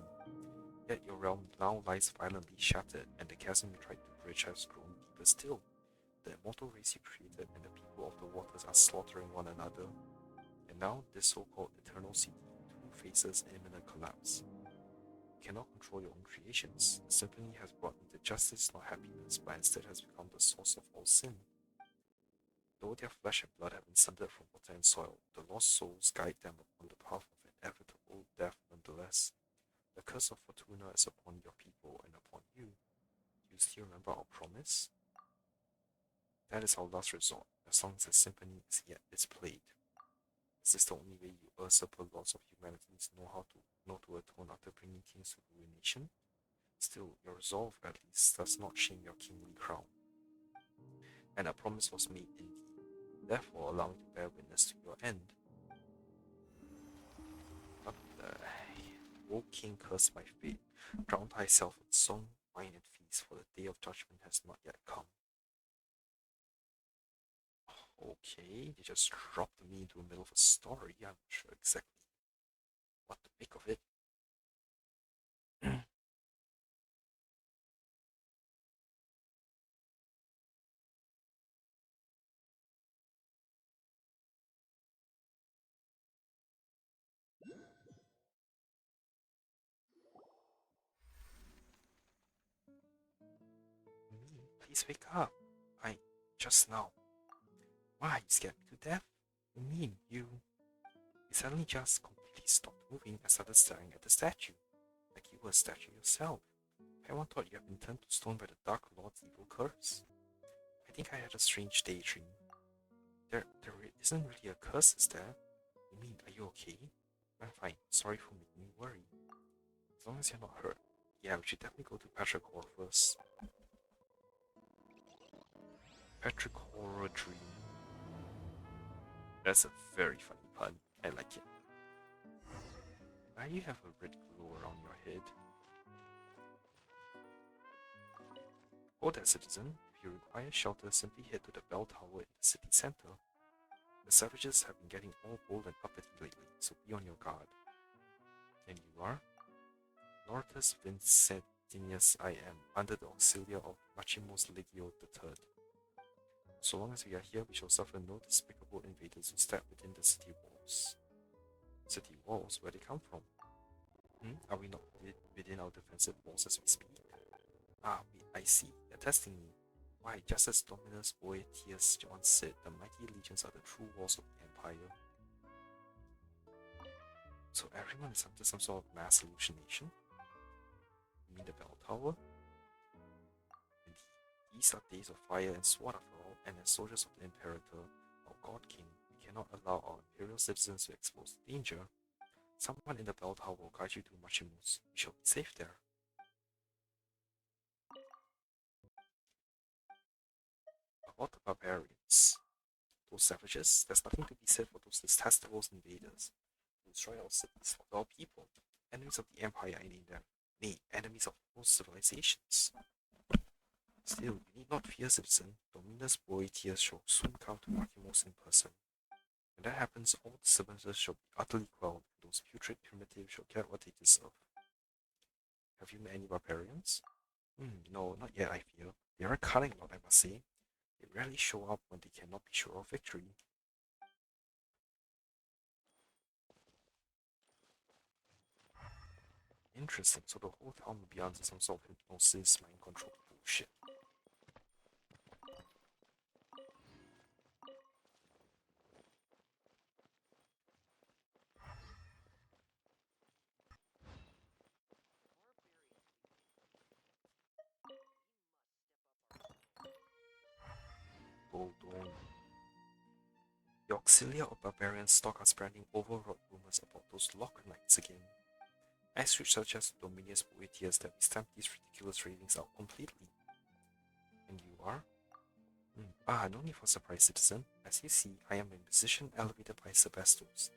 Yet your realm now lies violently shattered, and the chasm you tried to bridge has grown deeper still. The immortal race you created and the people of the waters are slaughtering one another. And now, this so-called eternal city too faces imminent collapse. You cannot control your own creations. The symphony has brought neither justice nor happiness, but instead has become the source of all sin. Though their flesh and blood have been sundered from water and soil, the lost souls guide them upon the path of inevitable death nonetheless. The curse of Fortuna is upon your people and upon you. Do you still remember our promise? That is our last resort, as long as the symphony is yet displayed. Is this the only way you usurper lords of humanities know to atone after bringing kings to ruination? Still, your resolve at least does not shame your kingly crown. And a promise was made indeed, therefore allow me to bear witness to your end. What the O king cursed by fate, drown thyself in song, wine and feast, for the day of judgment has not yet come. Okay, they just dropped me into the middle of a story. I'm not sure exactly what to make of it. Please wake up. Just now. Why, you scared me to death? You mean you suddenly just completely stopped moving and started staring at the statue, like you were a statue yourself. Everyone thought you had been turned to stone by the Dark Lord's evil curse. I think I had a strange daydream. There isn't really a curse, is there? You mean, are you okay? I'm fine. Sorry for making you worry. As long as you're not hurt. Yeah, we should definitely go to Petrichor first. Petrichor Dream. That's a very funny pun. I like it. Why do you have a red glow around your head? Oh there, citizen. If you require shelter, simply head to the bell tower in the city center. The savages have been getting all bold and uppity lately, so be on your guard. And you are? Nortus Vincentius I am, under the auxilia of Maximus Legio III. So long as we are here, we shall suffer no despicable invaders who step within the city walls. City walls? Where they come from? Are we not within our defensive walls as we speak? Ah, wait, I see. They're testing me. Why, just as Dominus Boetius once said, the mighty legions are the true walls of the Empire. So everyone is under some sort of mass hallucination? You mean the bell tower? Indeed, these are days of fire and sword after all, and as soldiers of the Imperator, our God King, we cannot allow our Imperial citizens to expose danger. Someone in the bell tower will guide you to Maximus. We shall be safe there. About the barbarians. those savages, there's nothing to be said for those detestable invaders who destroy our cities, our people, enemies of the Empire, I name them, nay, enemies of most civilizations. Still, you need not fear, citizen. Dominus Boetius shall soon come to Archimos in person. When that happens, all disturbances shall be utterly quelled, and those putrid primitives shall get what they deserve. Have you met any barbarians? No, not yet, I fear. They are a cunning lot, I must say. They rarely show up when they cannot be sure of victory. Interesting, so the whole town will be under some sort of hypnosis, mind control bullshit. Hold on. The auxilia of barbarian stock are spreading overwrought rumors about those Lock Knights again. I should suggest to Dominius Boetius that we stamp these ridiculous ravings out completely. And you are? No need for surprise, citizen. As you see, I am in position elevated by Sebastos.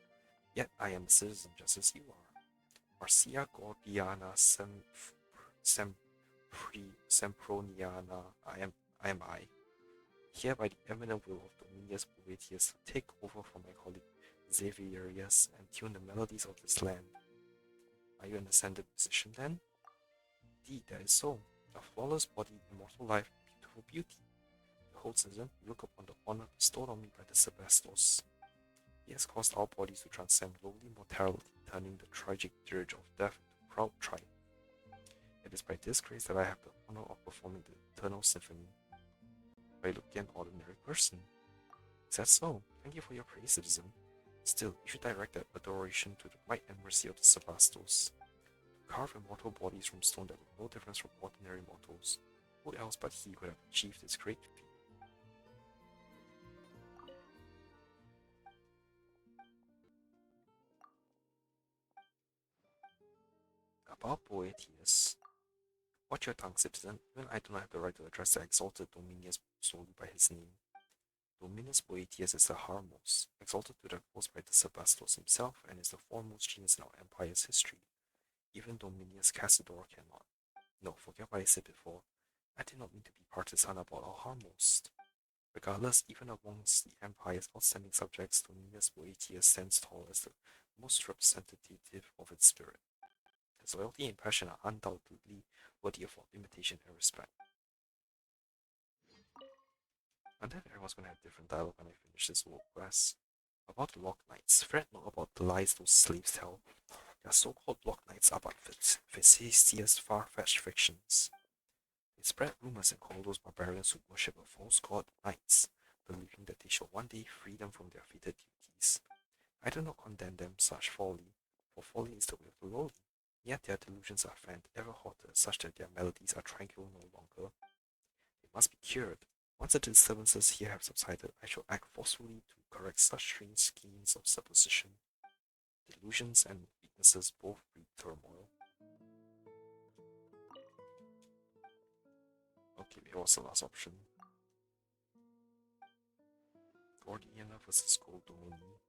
Yet I am a citizen just as you are. Marcia Gordiana Semproniana, I am I. Here by the eminent will of Dominius Boetius to take over from my colleague Xaverius and tune the melodies of this land. Are you an ascended musician then? Indeed, that is so. A flawless body, immortal life, beautiful beauty. Behold, citizen, look upon the honor bestowed on me by the Sebastos. He has caused our bodies to transcend lowly mortality, turning the tragic dirge of death into proud triumph. It is by this grace that I have the honor of performing the eternal symphony. I look an ordinary person. Is that so? Thank you for your praise, citizen. Still, you should direct that adoration to the might and mercy of the Sebastos. To carve immortal bodies from stone that were no difference from ordinary mortals. Who else but he could have achieved this great feat? About Boetius. Watch your tongue, citizen. Even I do not have the right to address the exalted Dominius solely by his name. Dominus Boetius is the Harmos, exalted to the most by the Sebastos himself, and is the foremost genius in our empire's history. Even Dominius Cassidor cannot. No, forget what I said before. I did not mean to be partisan about our Harmos. Regardless, even amongst the empire's outstanding subjects, Dominus Boetius stands tall as the most representative of its spirit. His loyalty and passion are undoubtedly worthy of imitation and respect. And then everyone's gonna have different dialogue when I finish this world quest. About the Lock Knights, fret not about the lies those slaves tell. Their so-called Lock Knights are but facetious, far-fetched fictions. They spread rumors and call those barbarians who worship a false god knights, believing that they shall one day free them from their fated duties. I do not condemn them such folly, for folly is the way of the lowly. Yet their delusions are fanned ever hotter, such that their melodies are tranquil no longer. They must be cured. Once the disturbances here have subsided, I shall act forcefully to correct such strange schemes of supposition. Delusions and weaknesses both breed turmoil. Okay, here was the last option. Gordiana vs. Goldomini.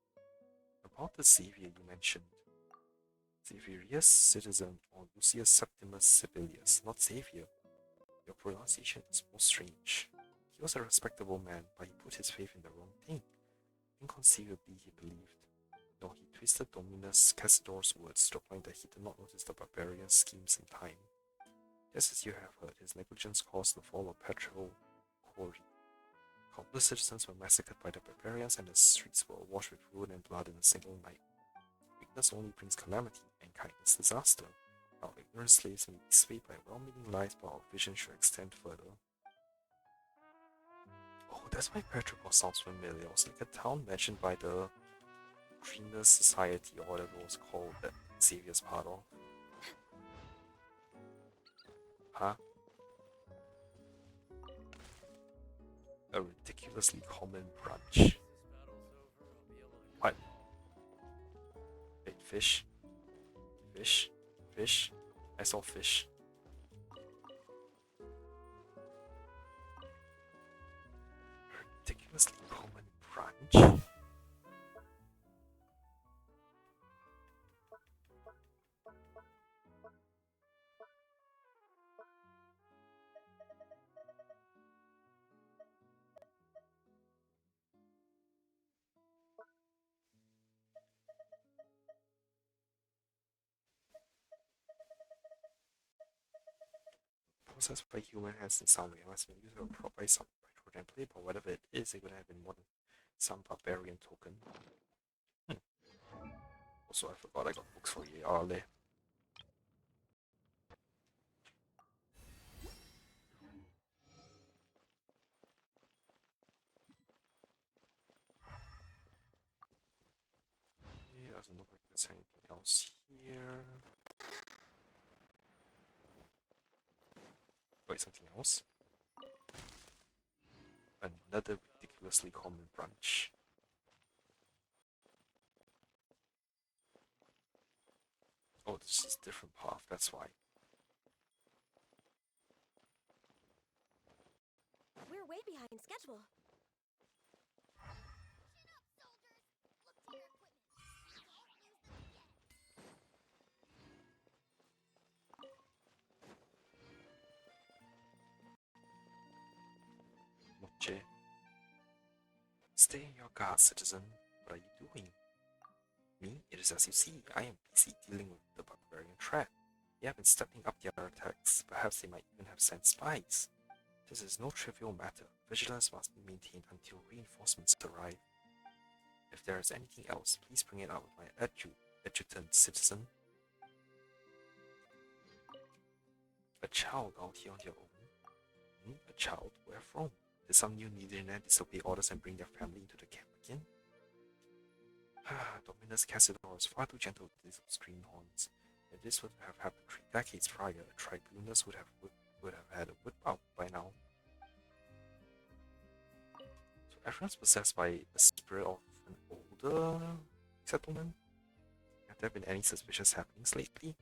About the Xavier you mentioned. Xaverius, citizen, or Lucius Septimus Sibelius, not Xavier. Your pronunciation is most strange. He was a respectable man, but he put his faith in the wrong thing. Inconceivably, he believed. No, he twisted Dominus Cassidor's words to the point that he did not notice the barbarian schemes in time. Just as you have heard, his negligence caused the fall of Petrol Quarry. Countless citizens were massacred by the barbarians, and the streets were awash with ruin and blood in a single night. Weakness only brings calamity, and kindness disaster. Our ignorant slaves may be swayed by well-meaning lies, but our vision should extend further. Oh, that's why Petrogor sounds familiar. It was like a town mentioned by the Dreamers Society, or whatever it was called, that Xavier's part of. Huh? A ridiculously common brunch. What? Wait, fish? Fish? Fish? I saw fish. Ridiculously common brunch? branch. Processed by human hands in some way must be used by some by play, but whatever it is, it would have been more than some barbarian token. Also, I forgot I got books for you early. It doesn't look like there's anything else here. Wait, something else? Another ridiculously common branch. Oh, this is a different path, that's why. We're way behind schedule. Noche. Stay in your guard, citizen. What are you doing? Me? It is as you see. I am busy dealing with the barbarian threat. They have been stepping up their attacks. Perhaps they might even have sent spies. This is no trivial matter. Vigilance must be maintained until reinforcements arrive. If there is anything else, please bring it out with my adjutant, citizen. A child out here on your own? A child? Where from? Did some new millionaire disobey orders and bring their family into the camp again? Dominus Cassidor is far too gentle with these greenhorns. If this would have happened 3 decades prior, Tribunus would have had a whip out by now. So everyone's possessed by a spirit of an older settlement? Have there been any suspicious happenings lately?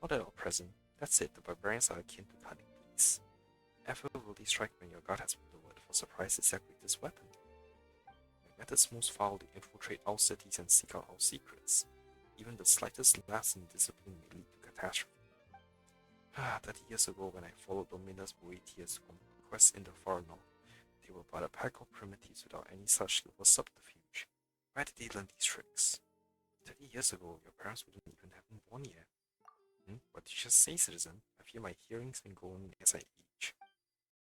Not at all present. That's it, the barbarians are akin to cunning beasts. Ever will they strike when your guard has been lowered for surprise is their greatest weapon. Their methods most foul, they infiltrate our cities and seek out our secrets. Even the slightest lapse in discipline may lead to catastrophe. 30 years ago, when I followed Dominus Boetius on quests in the far north, they were but a pack of primitives without any such little subterfuge. Where did they learn these tricks? 30 years ago, your parents wouldn't even have been born yet. What did you just say, citizen? I feel my hearing's been going as I age.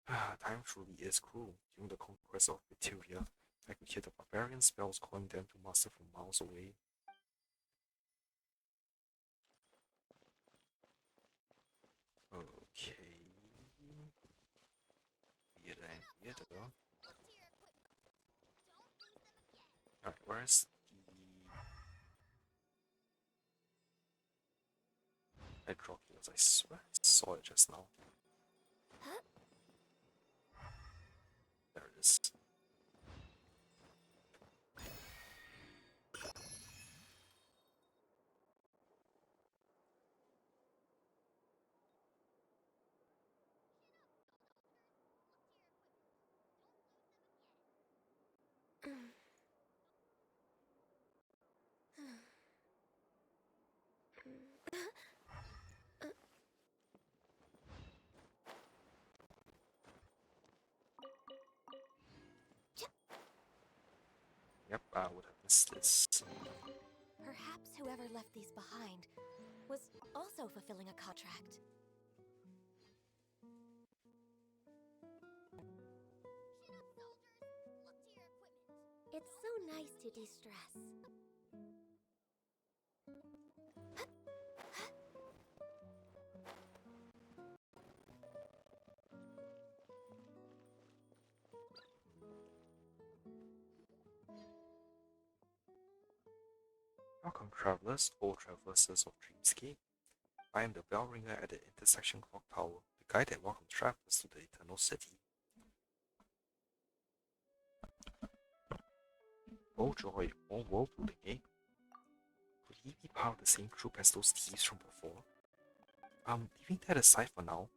Time truly is cruel. During the conquest of Viteria, I could hear the barbarian spells calling them to master from miles away. Okay. Weirder and weirder. Alright, where's the Hydroculus? I swear I saw it just now. There it is. Yep, I would have missed this. Perhaps whoever left these behind was also fulfilling a contract. It's so nice to de-stress. Welcome, travelers, all traversers of Dreamscape. I am the bell ringer at the intersection clock tower, the guy that welcomes travelers to the Eternal City. Oh joy, more world building, eh? Could he be part of the same troop as those thieves from before? Leaving that aside for now,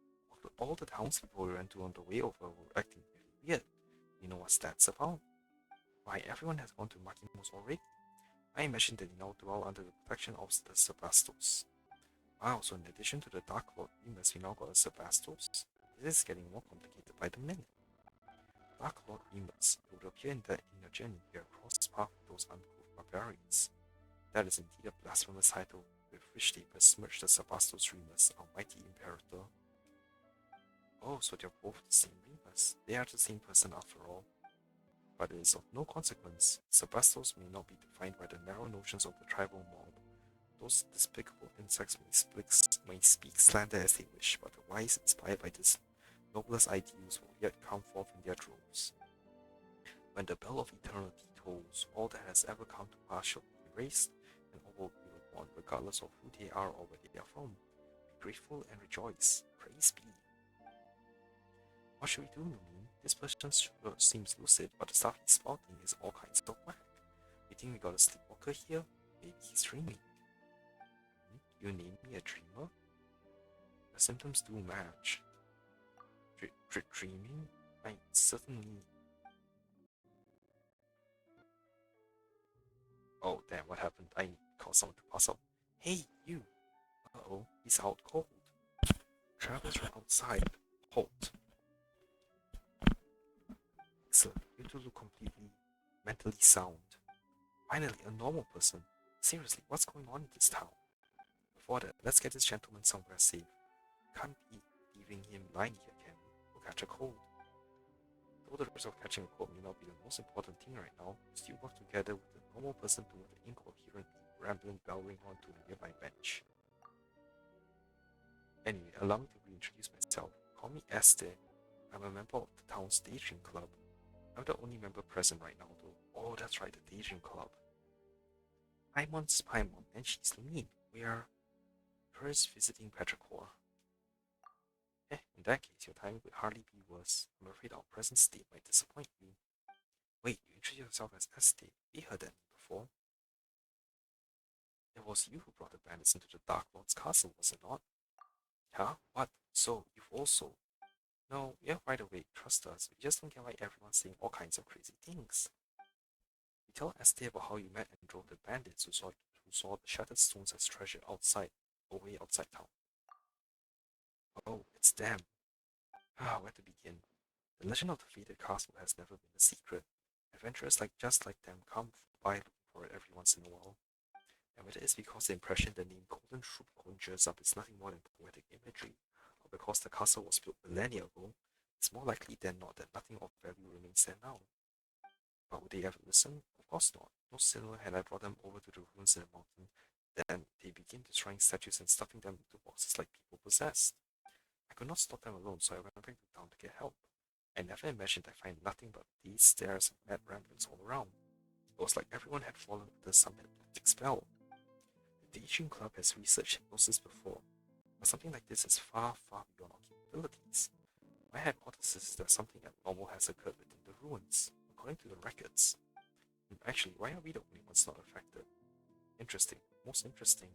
all the townspeople we ran to on the way over were acting really weird. You know what that's about? Why, everyone has gone to Makimo's already. I imagine that they now dwell under the protection of the Sebastos. Wow, so in addition to the Dark Lord Remus, we now got a Sebastos? This is getting more complicated by the minute. Dark Lord Remus, it would appear that in your journey you have crossed paths with those uncouth barbarians. That is indeed a blasphemous title with which they besmirch the Sebastos Remus, our mighty Imperator. Oh, so they're both the same Remus. They are the same person after all. But it is of no consequence. Sebastos may not be defined by the narrow notions of the tribal mob. Those despicable insects may speak slander as they wish, but the wise, inspired by this noblest ideals, will yet come forth in their droves. When the bell of eternity tolls, all that has ever come to pass shall be erased, and all will be reborn, regardless of who they are or where they are from. Be grateful and rejoice. Praise be. What should we do, Lumine? This person sure seems lucid, but the stuff he's spouting is all kinds of whack. You think we got a sleepwalker here? Maybe he's dreaming. You name me a dreamer? The symptoms do match. Dreaming? I certainly... Oh, damn, what happened? I called someone to pass out. Hey, you! Uh-oh, he's out cold. Travelers from outside. Halt. Excellent, you two look completely mentally sound. Finally, a normal person. Seriously, what's going on in this town? Before that, let's get this gentleman somewhere safe. Can't be leaving him lying here, can we? He'll catch a cold. Though the risk of catching a cold may not be the most important thing right now, we still work together with the normal person to move the incoherent, rambling bell ring onto a nearby bench. Anyway, allow me to reintroduce myself. Call me Esther. I'm a member of the town's daydream club. I'm the only member present right now though. Oh, that's right, the daydream club. Paimon's Paimon and she's Lumine. We are first visiting Petrichor. In that case, your timing would hardly be worse. I'm afraid our present state might disappoint you. Wait, you introduced yourself as Esther. We heard that name before. It was you who brought the bandits into the Dark Lord's castle, was it not? Huh? What? So, you've also... No, we are wide awake, trust us. We just don't get why everyone's saying all kinds of crazy things. You tell Esther about how you met and drove the bandits who saw the shattered stones as treasure way outside town. Oh, it's them. Where to begin? The legend of the fated castle has never been a secret. Adventurers just like them come by looking for it every once in a while. And whether it's because the impression the name Golden Troop conjures up is nothing more than poetic imagery, or because the castle was built millennia ago, it's more likely than not that nothing of value remains there now. But would they ever listen? Of course not. No sooner had I brought them over to the ruins in the mountain than they begin destroying statues and stuffing them into boxes like people possessed. I could not stop them alone, so I went back to town to get help. I never imagined I'd find nothing but these stares and mad ramblings all around. It was like everyone had fallen under some hypnotic spell. The Daydream Club has researched hypnosis before, but something like this is far, far beyond our capabilities. My hypothesis is that something abnormal has occurred within the ruins, according to the records. Actually, why are we the only ones not affected? Interesting, most interesting.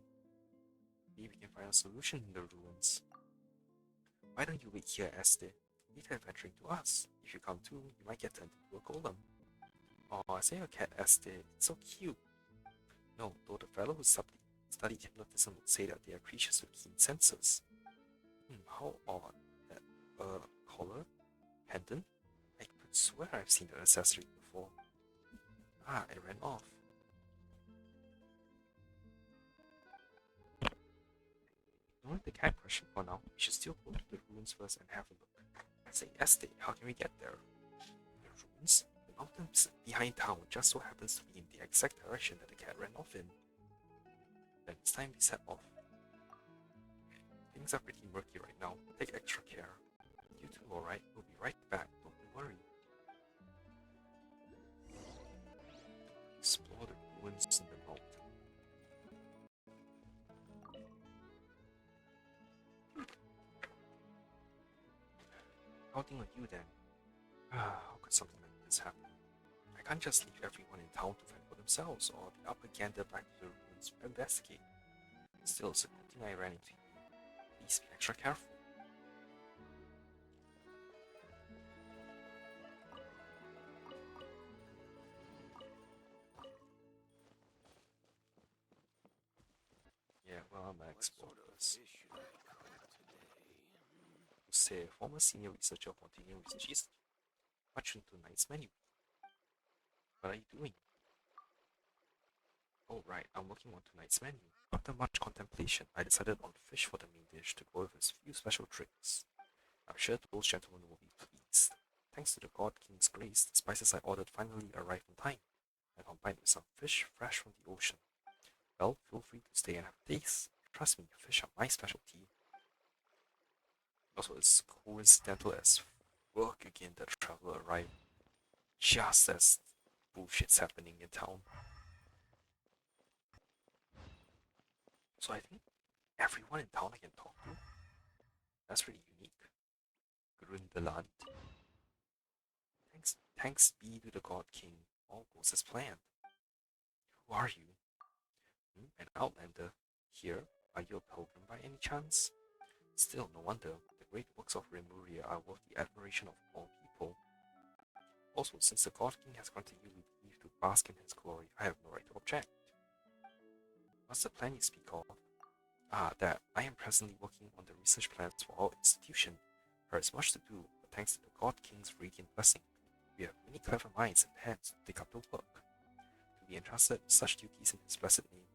Maybe we can find a solution in the ruins. Why don't you wait here, Esther? Leave adventuring to us. If you come too, you might get turned into a golem. Oh, I say a cat, Esther. It's so cute. No, though the fellow who studied hypnotism would say that they are creatures with keen senses. How odd. That, collar? Pendant? I could swear I've seen the accessory before. It ran off. Ignoring the cat question for now, we should still go to the ruins first and have a look. Say, Esther, how can we get there? The ruins? The mountains behind town just so happens to be in the exact direction that the cat ran off in. Then it's time we set off. Things are pretty murky right now. Take extra care. You two alright? We'll be right back. Don't you worry. Explore the ruins in the mountain. Counting on you then. How could something like this happen? I can't just leave everyone in town to fend for themselves, or the upper gander back to the ruins to investigate. Still, it's a good thing I ran into you. Please be extra careful. my explore sort of this. fish should I cook today? Say, former senior researcher of Montanian Research Institute. Much into tonight's menu. What are you doing? Oh right, I'm working on tonight's menu. After much contemplation, I decided on fish for the main dish to go with a few special tricks. I'm sure those gentlemen will be pleased. Thanks to the God King's grace, the spices I ordered finally arrived on time, and combined with some fish fresh from the ocean. Well, feel free to stay and have a taste. Trust me, fish are my specialty. Also, it's coincidental as fuck again that the traveler arrived just as bullshit's happening in town. So I think everyone in town I can talk to. That's really unique. Grundeland. Thanks be to the God King. All goes as planned. Who are you? An outlander. Here, are you a pilgrim by any chance? Still, no wonder. The great works of Remuria are worth the admiration of all people. Also, since the God King has granted you leave to bask in his glory, I have no right to object. What's the plan you speak of? That I am presently working on the research plans for our institution. There is much to do, but thanks to the God King's radiant blessing, we have many clever minds and hands to take up the work. To be entrusted with such duties in his blessed name,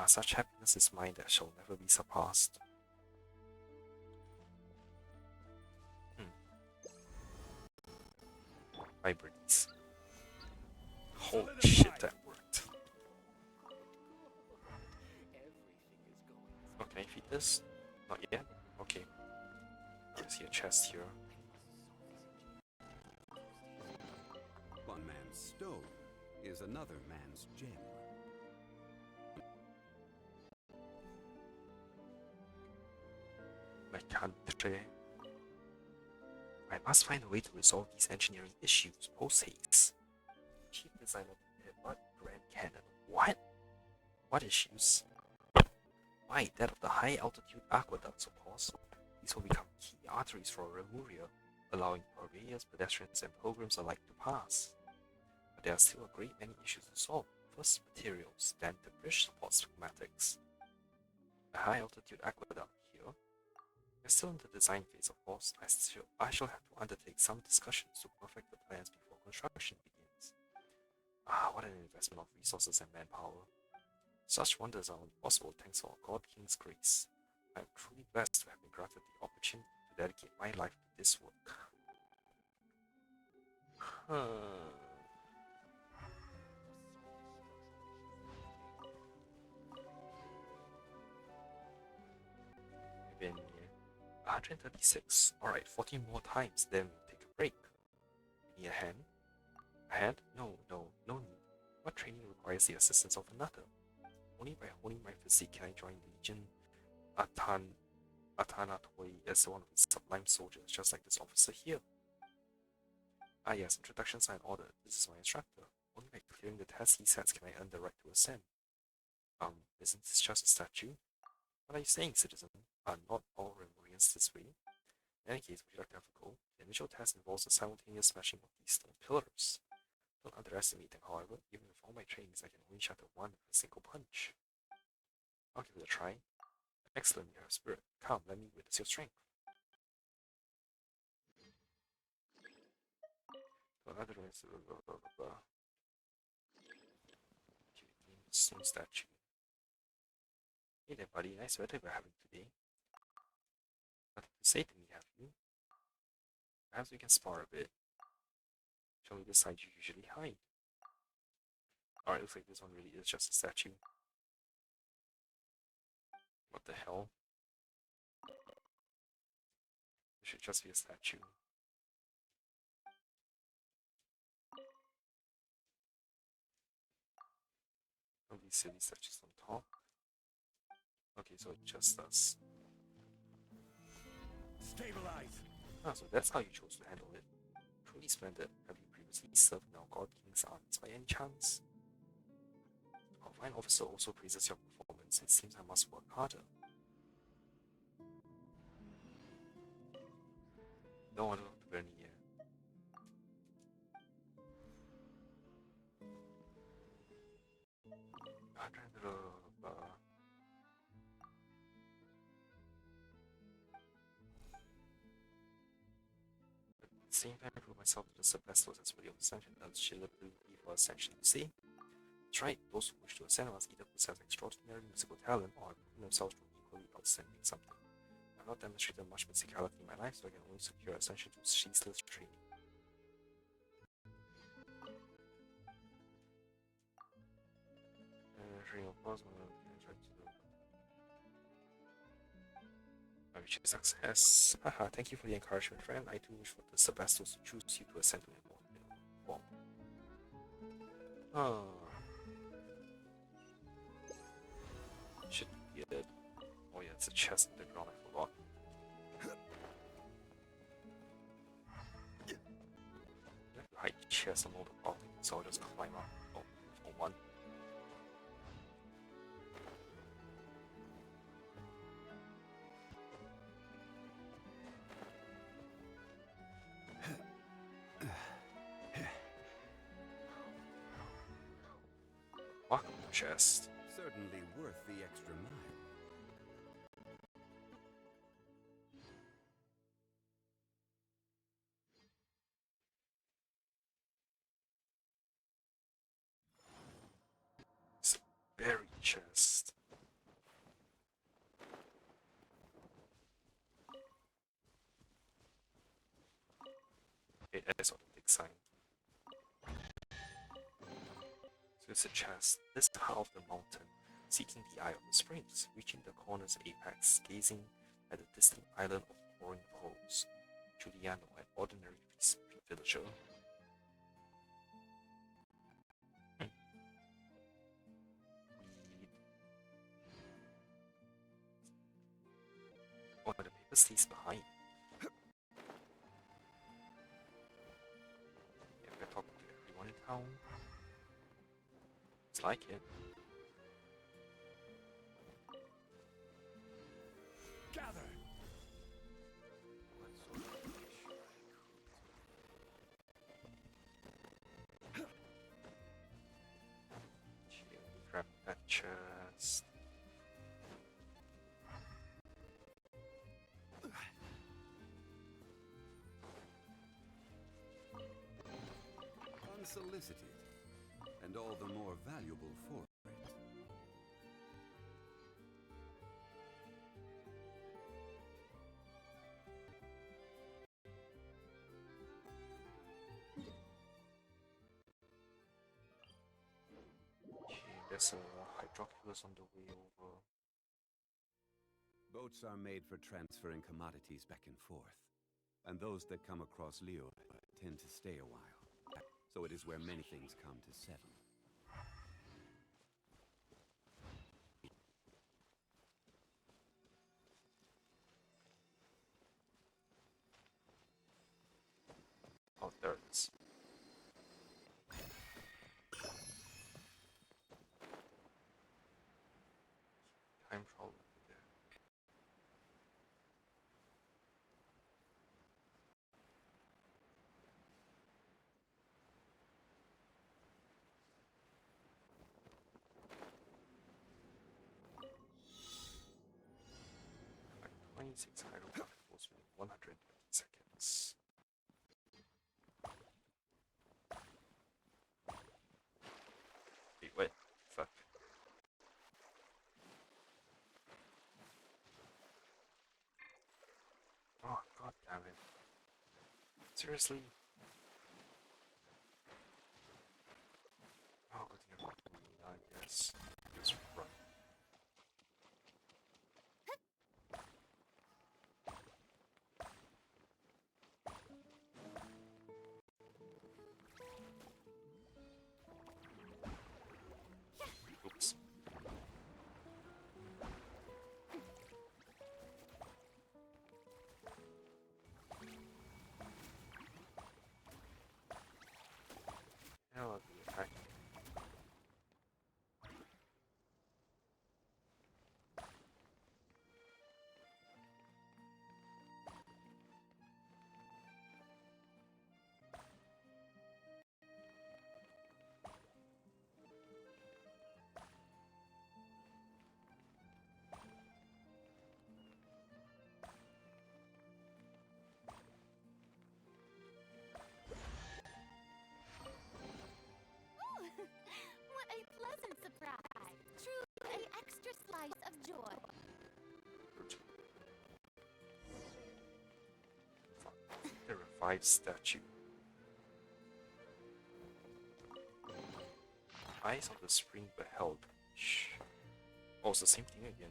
such happiness is mine that shall never be surpassed. Bye, birdies. Holy shit, that worked. Oh, can I feed this? Not yet? Okay. I see a chest here. One man's stone is another man's gem. My country. I must find a way to resolve these engineering issues post-haste. Chief designer, what Grand Cannon? What? What issues? Why, that of the high-altitude aqueducts, of course. These will become key arteries for Remuria, allowing purveyors, pedestrians, and pilgrims alike to pass. But there are still a great many issues to solve. First, materials, then the bridge support schematics. A high-altitude aqueduct here. We're still in the design phase, of course. I shall have to undertake some discussions to perfect the plans before construction begins. What an investment of resources and manpower. Such wonders are only possible thanks to our God King's grace. I am truly blessed to have been granted the opportunity to dedicate my life to this work. We've been here. 136. Alright, 14 more times, then we'll take a break. Need a hand? A hand? No need. What training requires the assistance of another? Only by honing my physique can I join Legion Atanatoi as one of its sublime soldiers, just like this officer here. Yes, introductions are in order. This is my instructor. Only by clearing the test he sets can I earn the right to ascend. Isn't this just a statue? What are you saying, citizen? Are not all Remorians this way? In any case, would you like to have a go? The initial test involves the simultaneous smashing of these stone pillars. Don't underestimate them, however. Even with all my trainings, I can only shatter one with a single punch. I'll give it a try. Excellent, you have spirit. Come, let me witness your strength. Stone statue. Hey there, buddy. Nice weather we're having today. Nothing to say to me, have you? Perhaps we can spar a bit. Show me the side you usually hide. Alright, looks like this one really is just a statue. What the hell? It should just be a statue. All these silly statues on top. Okay, so it just does. Stabilize. So that's how you chose to handle it. Truly splendid. Have you previously served in our God King's armies by any chance? Our fine officer also praises your performance. It seems I must work harder. No one looked very near. the same time, I prove myself to the Sebastos as worthy of ascension as Shillability for ascension. See? That's right, those who wish to ascend must either possess extraordinary musical talent or have proven themselves to be equally outstanding something. I've not demonstrated much musicality in my life, so I can only secure ascension through ceaseless training. Training of course, I'm going to try to reach success. Haha, thank you for the encouragement, friend. I too wish for the Sebastos to choose you to ascend to a more form. Should be it. Oh yeah, it's a chest in the ground, I forgot. I have to hide the chest and all the problem, so I'll just climb up. Oh, for one. Welcome chest. Certainly worth the extra mile. It's a berry chest. It is on the big sign. So it's a chest. This is the heart of the mountain, seeking the eye of the springs, reaching the corner's apex, gazing at the distant island of pouring pearls. Giuliano, an ordinary villager. Oh, the paper stays behind. Yeah, we're talking to everyone in town. It's like it. Gather. Okay, grab that chest. Unsolicited, and all the more valuable for it. Okay, there's a hydroculus on the way over. Boats are made for transferring commodities back and forth, and those that come across Leo tend to stay a while. So it is where many things come to settle. Oh, there it is. Time travel there. Like 26 hydrographicals within 120 seconds. Wait, what? Fuck. Oh, god damn it. Seriously? Oh, good thing I'm not doing that, I guess. Just run. Oops. Hell, I'll be attacking. revived statue. Eyes of the spring beheld. Shh. Oh, it's the same thing again.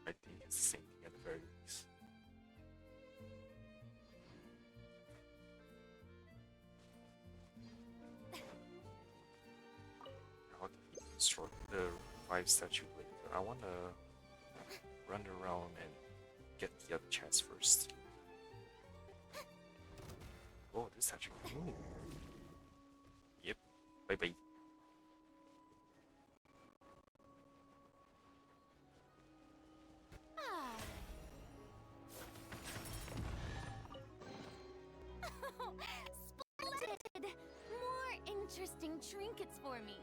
I think it's the same thing at the very least. I'll destroy the revived statue later. I wanna run around and get the other chance first. Oh, this statue. Ooh. Yep. Bye bye. Splendid! More interesting trinkets for me.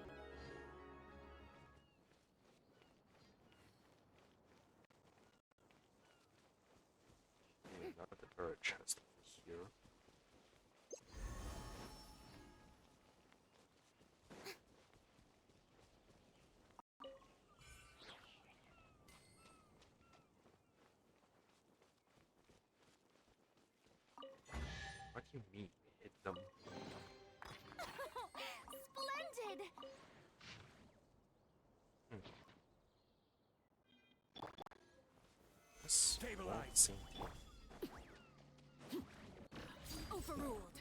Okay, now the bird chest over here. What do you mean we hit them? Splendid! This Stabilize. won't seem Overruled.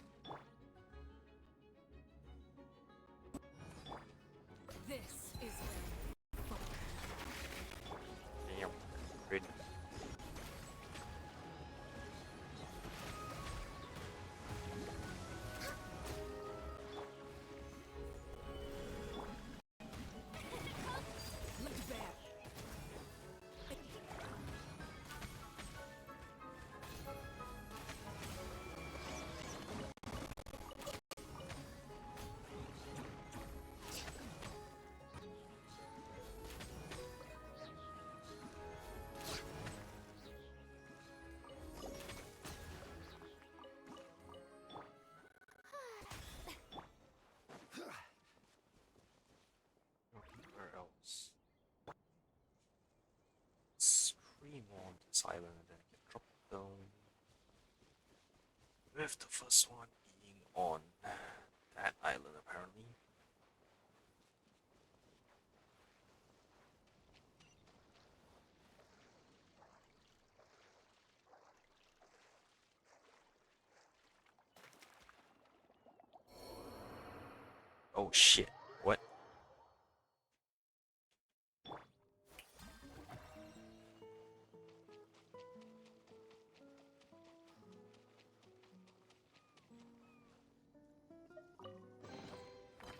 This is damn. Ready. look there. Where else? Scream on this island and then get dropped down. With the first one being on that island apparently. Oh shit, what?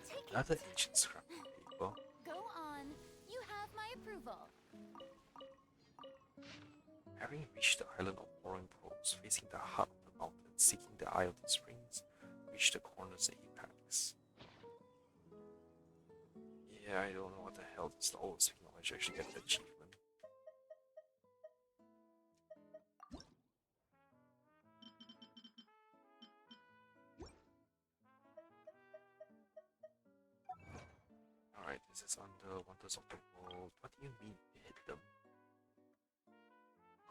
Take Another it. ancient scrap of paper. Go on. You have my approval. Having reached the island of Boring Pros, facing the heart of the mountain, seeking the eye of the springs, reach the corner's apex. Yeah, I don't know what the hell this. Oh, speaking of, I should actually get the achievement. Alright, this is under Wonders of the World. What do you mean you hit them?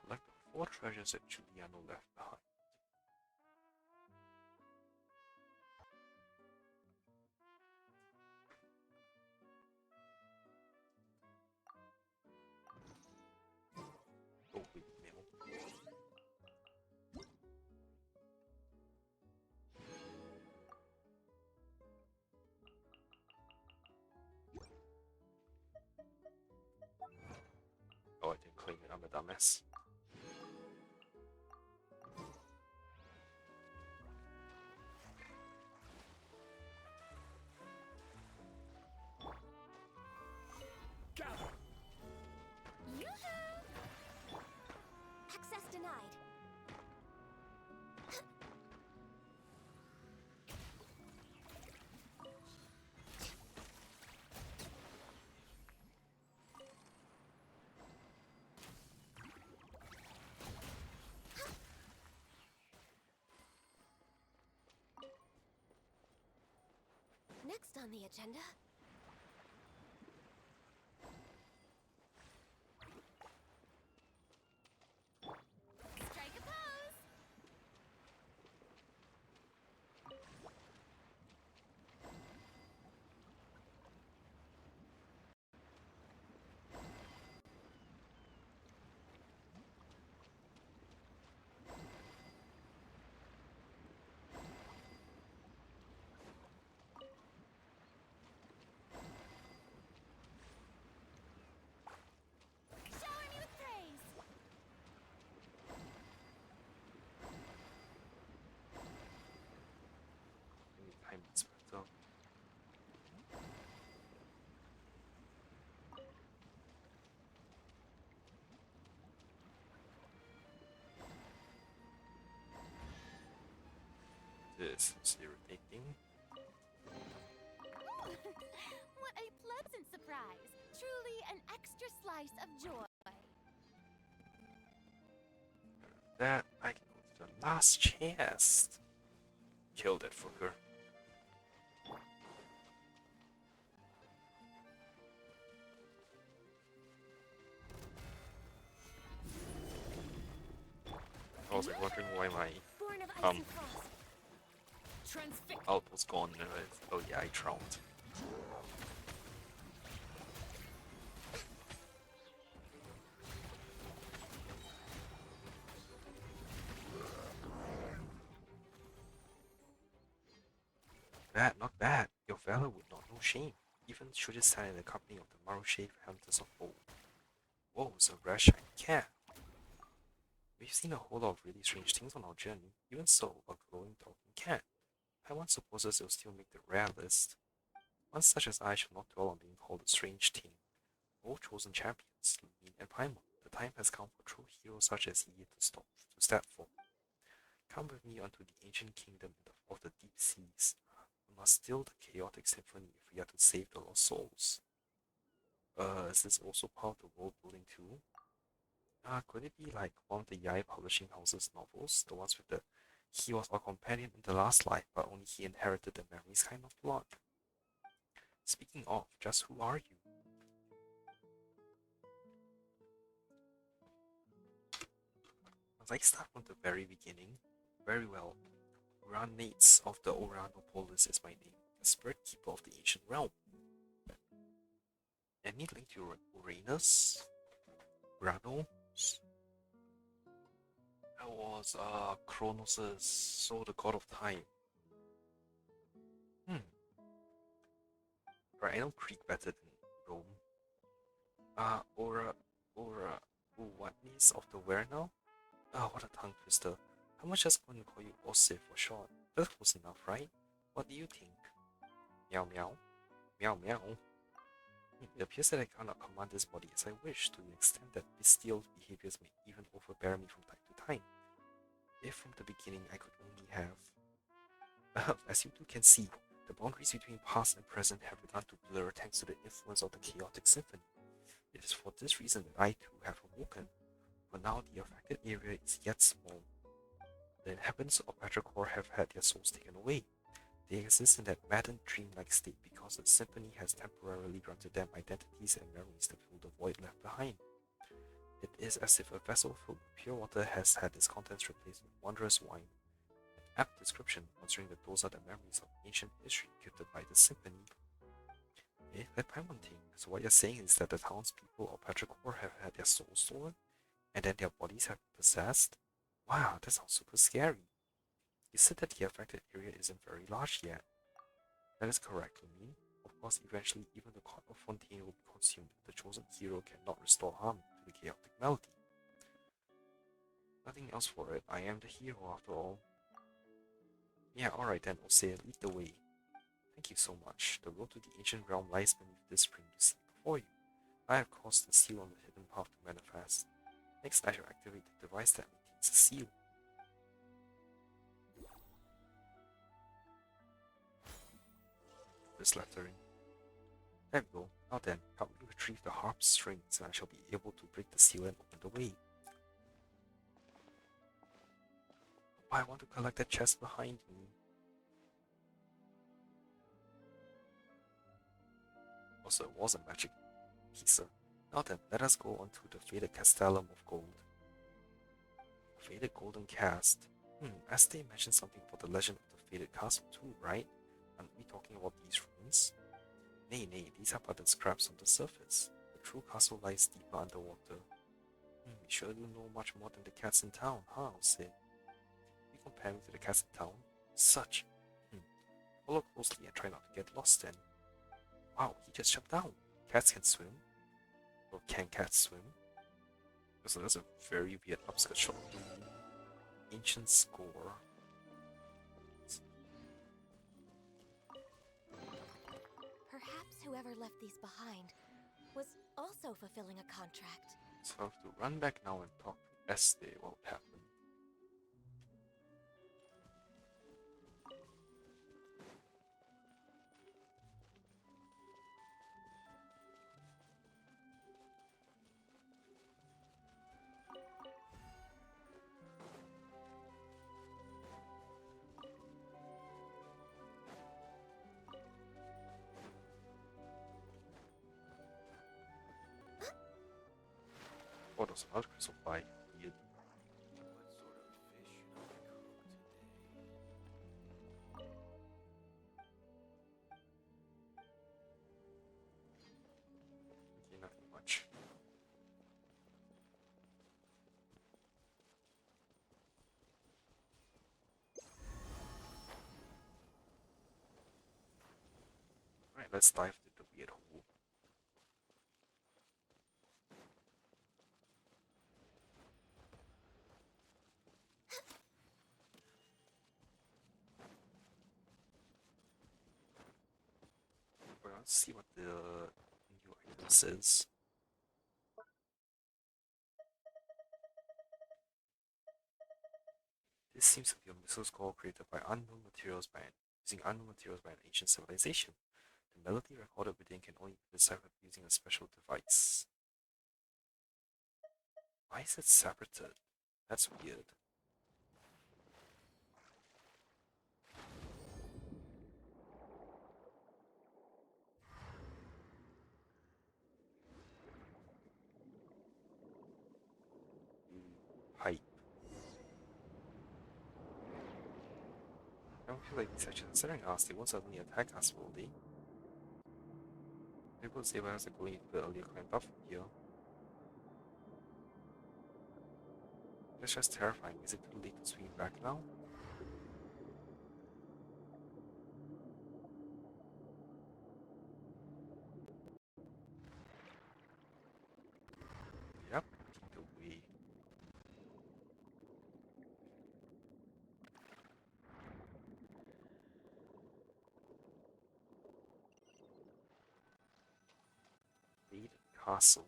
Collect the 4 treasures that Giuliano left behind. Oh, wait, mail. Oh, I didn't claim it. I'm a dumbass. Gather. Yoo-hoo! Access denied. Next on the agenda. This is irritating. What a pleasant surprise! Truly an extra slice of joy. That I can go to the last chest. Kill that fucker. I was like wondering why my Born of ice and frost. Transfix. ult was gone. Oh yeah, I drowned. Bad, not bad. Your valor would not know shame, even should it stand in the company of the Marushe hunters of old. Whoa, it's a rare shiny cat. We've seen a whole lot of really strange things on our journey. Even so, a glowing talking cat. One supposes it'll still make the rare list. One such as I shall not dwell on being called a strange thing. All chosen champions, Lumine and Paimon. The time has come for true heroes such as ye to step forth. Come with me unto the ancient kingdom of the deep seas. We must still the chaotic symphony if we are to save the lost souls. Is this also part of the world building too? Could it be like one of the Yai publishing house's novels? The ones with the he was our companion in the last life, but only he inherited the memories kind of plot. Speaking of, just who are you? As I start from the very beginning, very well. Uranates of the Oranopolis is my name, the spirit keeper of the ancient realm. Any link to Uranus? Uranos? That was Kronos' soul, the god of time. Right, I know Greek better than Rome. What is of the where now? What a tongue twister. How much just going to call you Osif for short? That's close enough, right? What do you think? Meow meow. Meow meow. It appears that I cannot command this body as I wish, to the extent that bestial behaviors may even overbear me from time to time. If from the beginning I could only have... as you two can see, the boundaries between past and present have begun to blur thanks to the influence of the chaotic symphony. It is for this reason that I too have awoken. For now the affected area is yet small. The inhabitants of Petrichor have had their souls taken away. They exist in that maddened dreamlike state because the symphony has temporarily granted them identities and memories to fill the void left behind. It is as if a vessel filled with pure water has had its contents replaced with wondrous wine. An apt description, considering that those are the memories of ancient history gifted by the symphony. Let Paimon think. So what you're saying is that the townspeople of Petrichor have had their souls stolen, and then their bodies have been possessed? Wow, that sounds super scary. You said that the affected area isn't very large yet. That is correct, Lumine. Of course, eventually even the court of Fontaine will be consumed if the chosen hero cannot restore harmony to the chaotic melody. Nothing else for it. I am the hero after all. Yeah, alright then, Osei, lead the way. Thank you so much. The road to the ancient realm lies beneath this spring you see before you. I have caused the seal on the hidden path to manifest. Next, I shall activate the device that maintains the seal. This lettering. There we go. Now then, help me retrieve the harp strings and I shall be able to break the seal and open the way. I want to collect that chest behind me. Also, it was a magic piece. Now then, let us go on to the faded castellum of gold. A faded golden cast. Estee mentioned something about the legend of the faded castle too, right? Aren't we talking about these ruins? Nay, these are but the scraps on the surface. The true castle lies deeper underwater. We sure do know much more than the cats in town, huh, I'll say. We compare me to the cats in town? Such. Follow closely and try not to get lost then. Wow, he just jumped down. Cats can swim? Or can cats swim? So that's a very weird upskirt shot. Ancient score. Perhaps whoever left these behind was also fulfilling a contract. So I have to run back now and talk to Estee what happened. Oh, there's another crystal fly. Weird. What sort of fish should I cook today? Okay, nothing much. Alright, let's dive into the weird hole. Well, let's see what the new item says. This seems to be a missile scroll created by using unknown materials by an ancient civilization. The melody recorded within can only be deciphered using a special device. Why is it separated? That's weird. Hype. I don't feel like these are considering us. They won't suddenly attack us, will they? People say when I was going to the earlier climbed up from here. That's just terrifying. Is it too late to swing back now? Yep, the way. Raid Castle.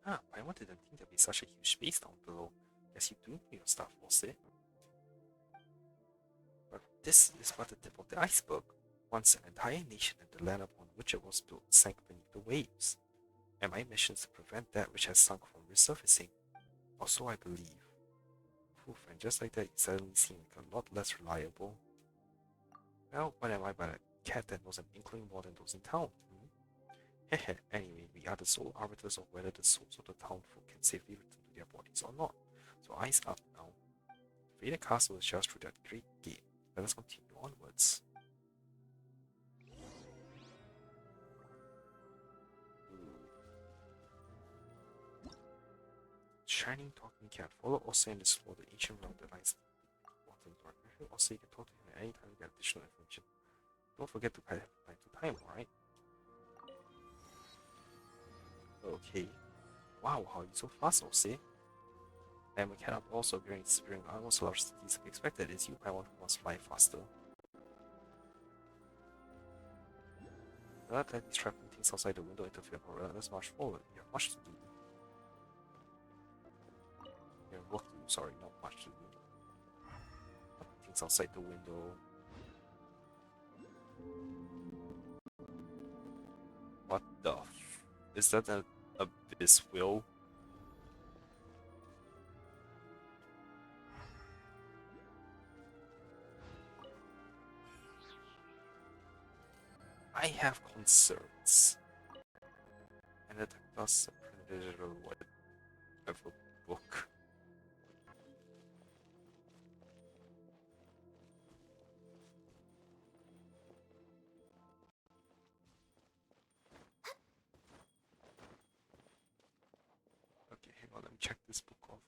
Ah, I didn't think there'd be such a huge space down below. Guess you do know your stuff, was it? But this is but the tip of the iceberg. Once an entire nation and the land upon which it was built sank beneath the waves. And my mission is to prevent that which has sunk from resurfacing. Or so I believe. Oof, and just like that, you suddenly seem like a lot less reliable. Well, what am I but a cat that knows an inkling more than those in town? Heh. Anyway, we are the sole arbiters of whether the souls of the townfolk can safely return to their bodies or not. So eyes up now. Vader Castle is just through that great gate. Let us continue onwards. Shining talking cat. Follow Osa and explore the ancient realm that lies bottom dark. Also, you can talk to him at any time to get additional information. Don't forget to pay time to time, alright? Okay. Wow, how are you so fast, Ose? And we cannot also bearing almost large cities like expected. Is you I want to must fly faster. Not that these trapping things outside the window interfere more. Let's march forward. We have much to do. We have work to do, sorry, not much to do. Things outside the window. What the f... Is that an abyss will? I have concerns. And that does a digital whatever book. Okay, hang on, let me check this book off.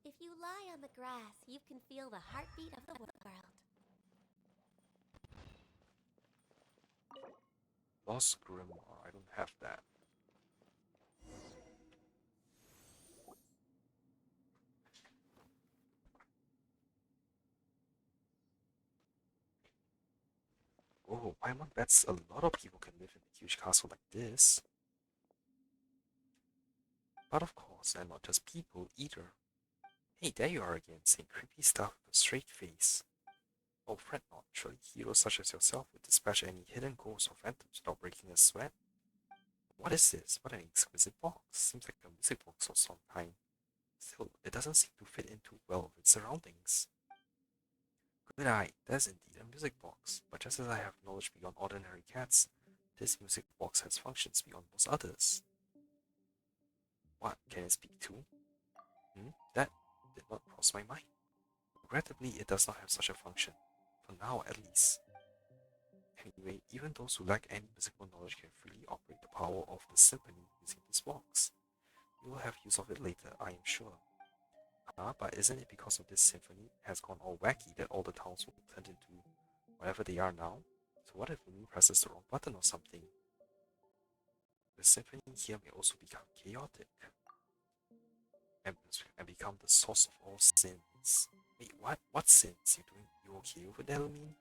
If you lie on the grass, you can feel the heartbeat of the world. Lost Grimoire, I don't have that. Oh, Paimon bets a lot of people can live in a huge castle like this. But of course, and not just people either. Hey, there you are again, saying creepy stuff with a straight face. Oh, fret not, surely heroes such as yourself would dispatch any hidden ghosts or phantoms without breaking a sweat. What is this? What an exquisite box. Seems like a music box of some kind. Still, it doesn't seem to fit in too well with its surroundings. Good eye, that's indeed a music box. But just as I have knowledge beyond ordinary cats, this music box has functions beyond most others. What can it speak to? That did not cross my mind. Regrettably, it does not have such a function. For now, at least. Anyway, even those who lack any musical knowledge can freely operate the power of the symphony using this box. You will have use of it later, I am sure. But isn't it because of this symphony has gone all wacky that all the towns will turn into whatever they are now? So what if Lumi presses the wrong button or something? The symphony here may also become chaotic and become the source of all sins. Wait, what? What sins? You okay over there, Lumi?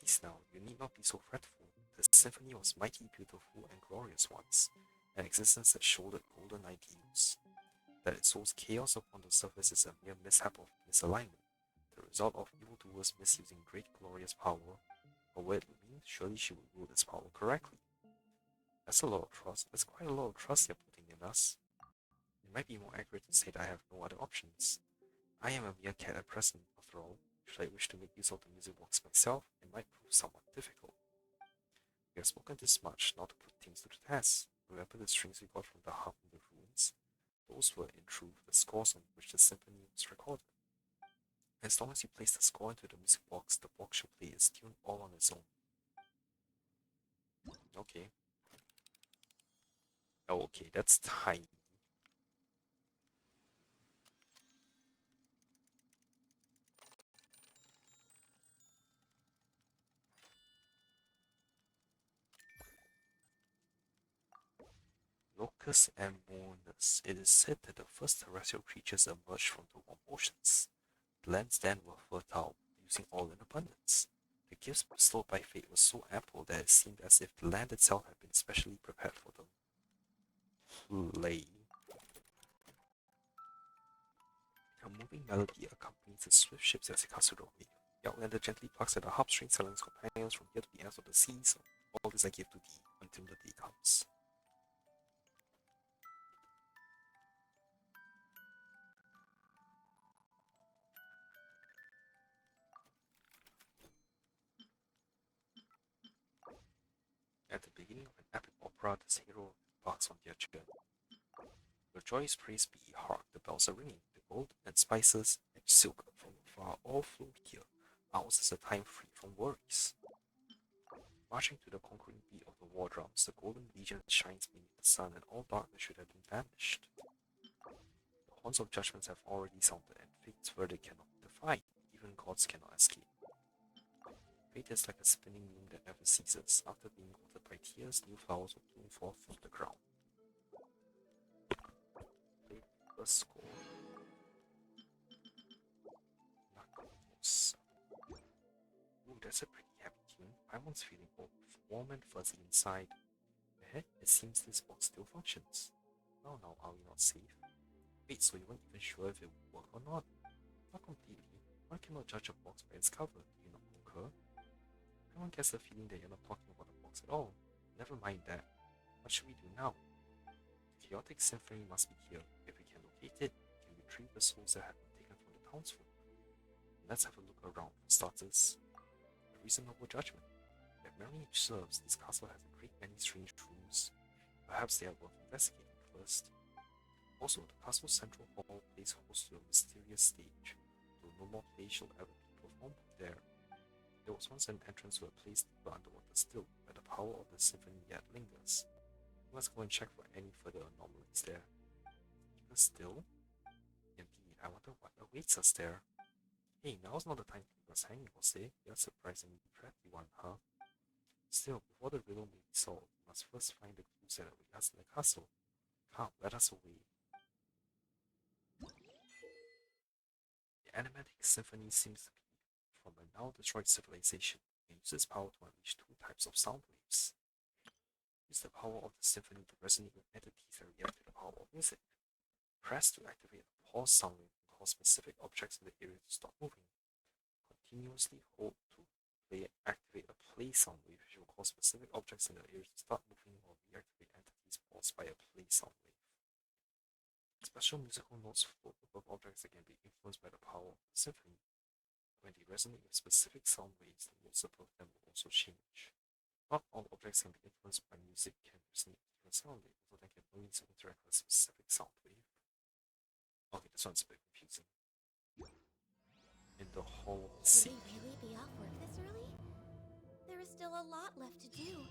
Peace now, you need not be so fretful. The symphony was mighty beautiful and glorious once, an existence that shouldered golden ideals. That it sows chaos upon the surface is a mere mishap of misalignment, the result of evildoers misusing great glorious power. Or were it Lumi, surely she would rule this power correctly. That's a lot of trust. That's quite a lot of trust you're putting in us. It might be more accurate to say that I have no other options. I am a mere cat at present, after all. Should I wish to make use of the music box myself, it might prove somewhat difficult. We have spoken this much, not to put things to the test. Remember the strings we got from the harp in the ruins? Those were, in truth, the scores on which the symphony was recorded. As long as you place the score into the music box, the box should play its tune all on its own. Okay. Oh, okay, that's tiny. Locust and Mourners. It is said that the first terrestrial creatures emerged from the warm oceans. The lands then were fertile, using all in abundance. The gifts bestowed by fate were so ample that it seemed as if the land itself had been specially prepared for them. Play. A moving melody accompanies the swift ships as they cast through the wave. The outlander gently plucks at the harp string, telling his companions from here to the ends of the seas, all this I give to thee, until the day comes. At the beginning of an epic opera, this hero embarks on their journey. Your joyous praise be, hark, the bells are ringing, the gold and spices and silk from afar all flow here. Ours is a time free from worries. Marching to the conquering beat of the war drums, the golden legion shines beneath the sun, and all darkness should have been banished. The horns of judgments have already sounded, and fate's verdict cannot be defied. Even gods cannot escape. Fate is like a spinning loom that never ceases. After being watered by tears, new flowers will bloom forth from the ground. Play the score. Knuckles. Ooh, that's a pretty happy tune. Paimon's feeling warm and fuzzy inside. It seems this box still functions. Now, are we not safe? Wait, so you weren't even sure if it would work or not? Not completely. One cannot judge a box by its cover, do you not concur? Everyone gets the feeling that you're not talking about the box at all. Never mind that. What should we do now? The chaotic symphony must be here. If we can locate it, we can retrieve the souls that have been taken from the townsfolk. Let's have a look around. For starters, a reasonable judgment. If memory serves, this castle has a great many strange rooms. Perhaps they are worth investigating first. Also, the castle's central hall plays host to a mysterious stage, though no more plays shall ever be performed there. There was once an entrance to a place deeper underwater still, where the power of the symphony yet lingers. We must go and check for any further anomalies there. Deeper still? Indeed, I wonder what awaits us there. Hey, now's not the time to leave us hanging, Jose. You're a surprisingly crafty one, huh? Still, before the riddle may be solved, we must first find the clues that await us in the castle. Come, let us away. The animatic symphony seems to be from a now destroyed civilization. You can use this power to unleash two types of sound waves. Use the power of the symphony to resonate with entities that react to the power of music. Press to activate a pause sound wave and cause specific objects in the area to stop moving. Continuously hold to activate a play sound wave, which will cause specific objects in the area to start moving or reactivate entities caused by a play sound wave. Special musical notes float above objects that can be influenced by the power of the symphony. When they resonate with specific sound waves, the notes above them will also change. Not all objects can be influenced by music can resonate with a sound wave, although they can only interact with a specific sound wave. Okay, this one's a bit confusing. In the Hall of the Sea. Would they really be off work this early? There is still a lot left to do.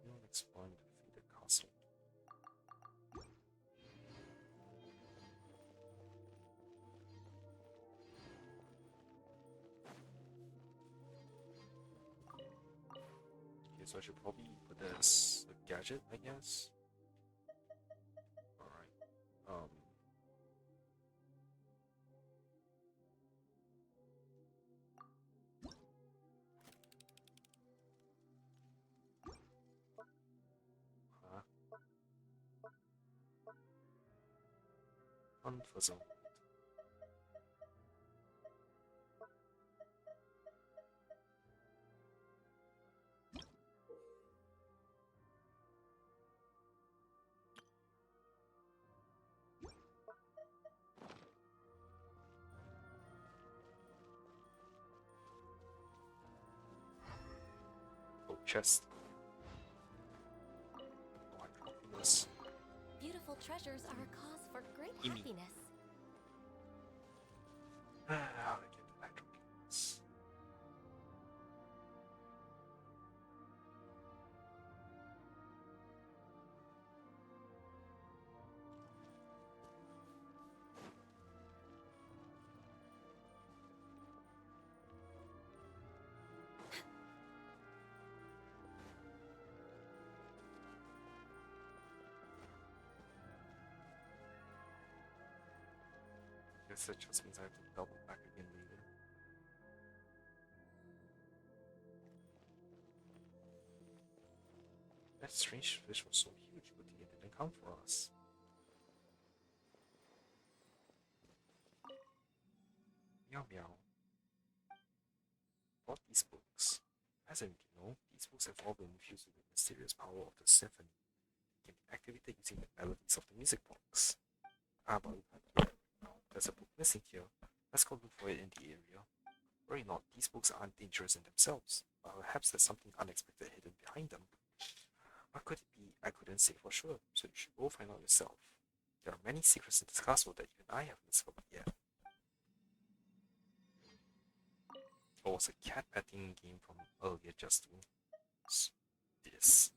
Anyone exploring the defeated castle? Okay, so I should probably put this a gadget, I guess. Alright. Huh? Unfuzzle. Oh, chest. Oh, I dropped this. Beautiful treasures are a cause for great Gimme. happiness. How did I get that droppiness? Guess that just means I have to double back again later. That strange fish was so huge, but it didn't come for us. Meow meow. Bought these books. As you know, these books have all been infused with the mysterious power of the symphony. They can be activated using the melodies of the music box. But there's a book missing here. Let's go look for it in the area. Worry not, these books aren't dangerous in themselves, but perhaps there's something unexpected hidden behind them. What could it be? I couldn't say for sure, so you should go find out yourself. There are many secrets in this castle that even I haven't discovered yet. Oh, it's a cat petting game from earlier just to this.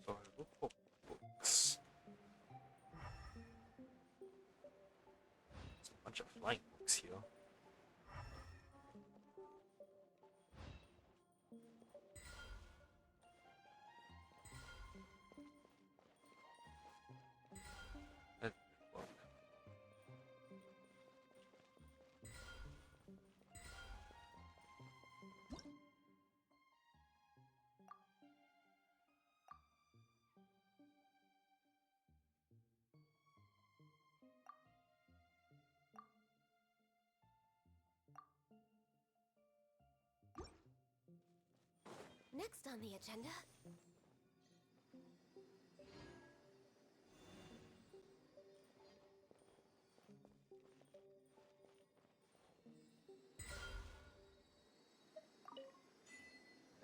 So I look for books. There's a bunch of flying books here. That didn't work. Next on the agenda.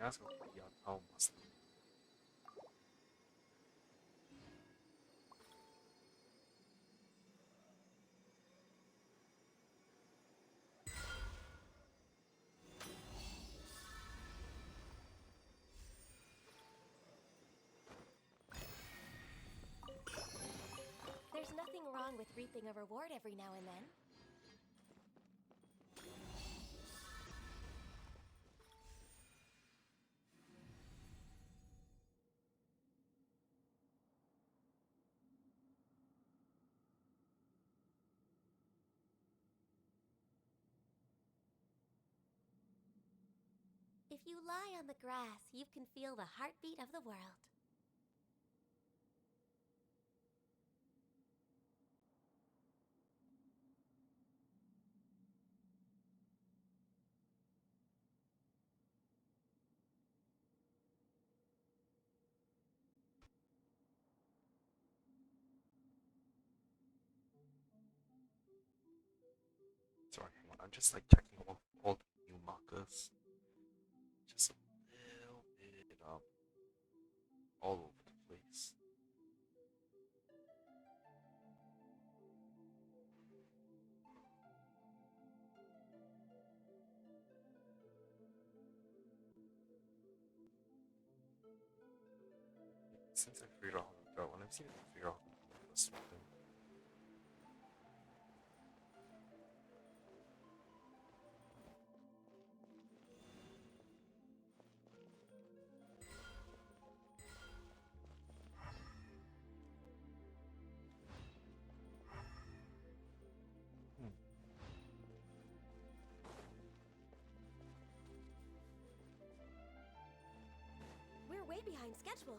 Let's go beyond almost. There's nothing wrong with reaping a reward every now and then. If you lie on the grass, you can feel the heartbeat of the world. Sorry, hang on. I'm just like checking all the new markers. Just a little bit all over the place. Since I figured out how to go, when I've seen it figure out how to this thing. We're way behind schedule.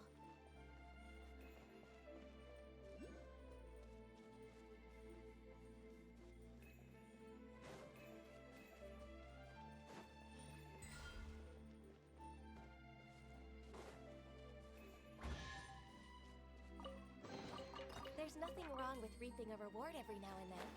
There's nothing wrong with reaping a reward every now and then.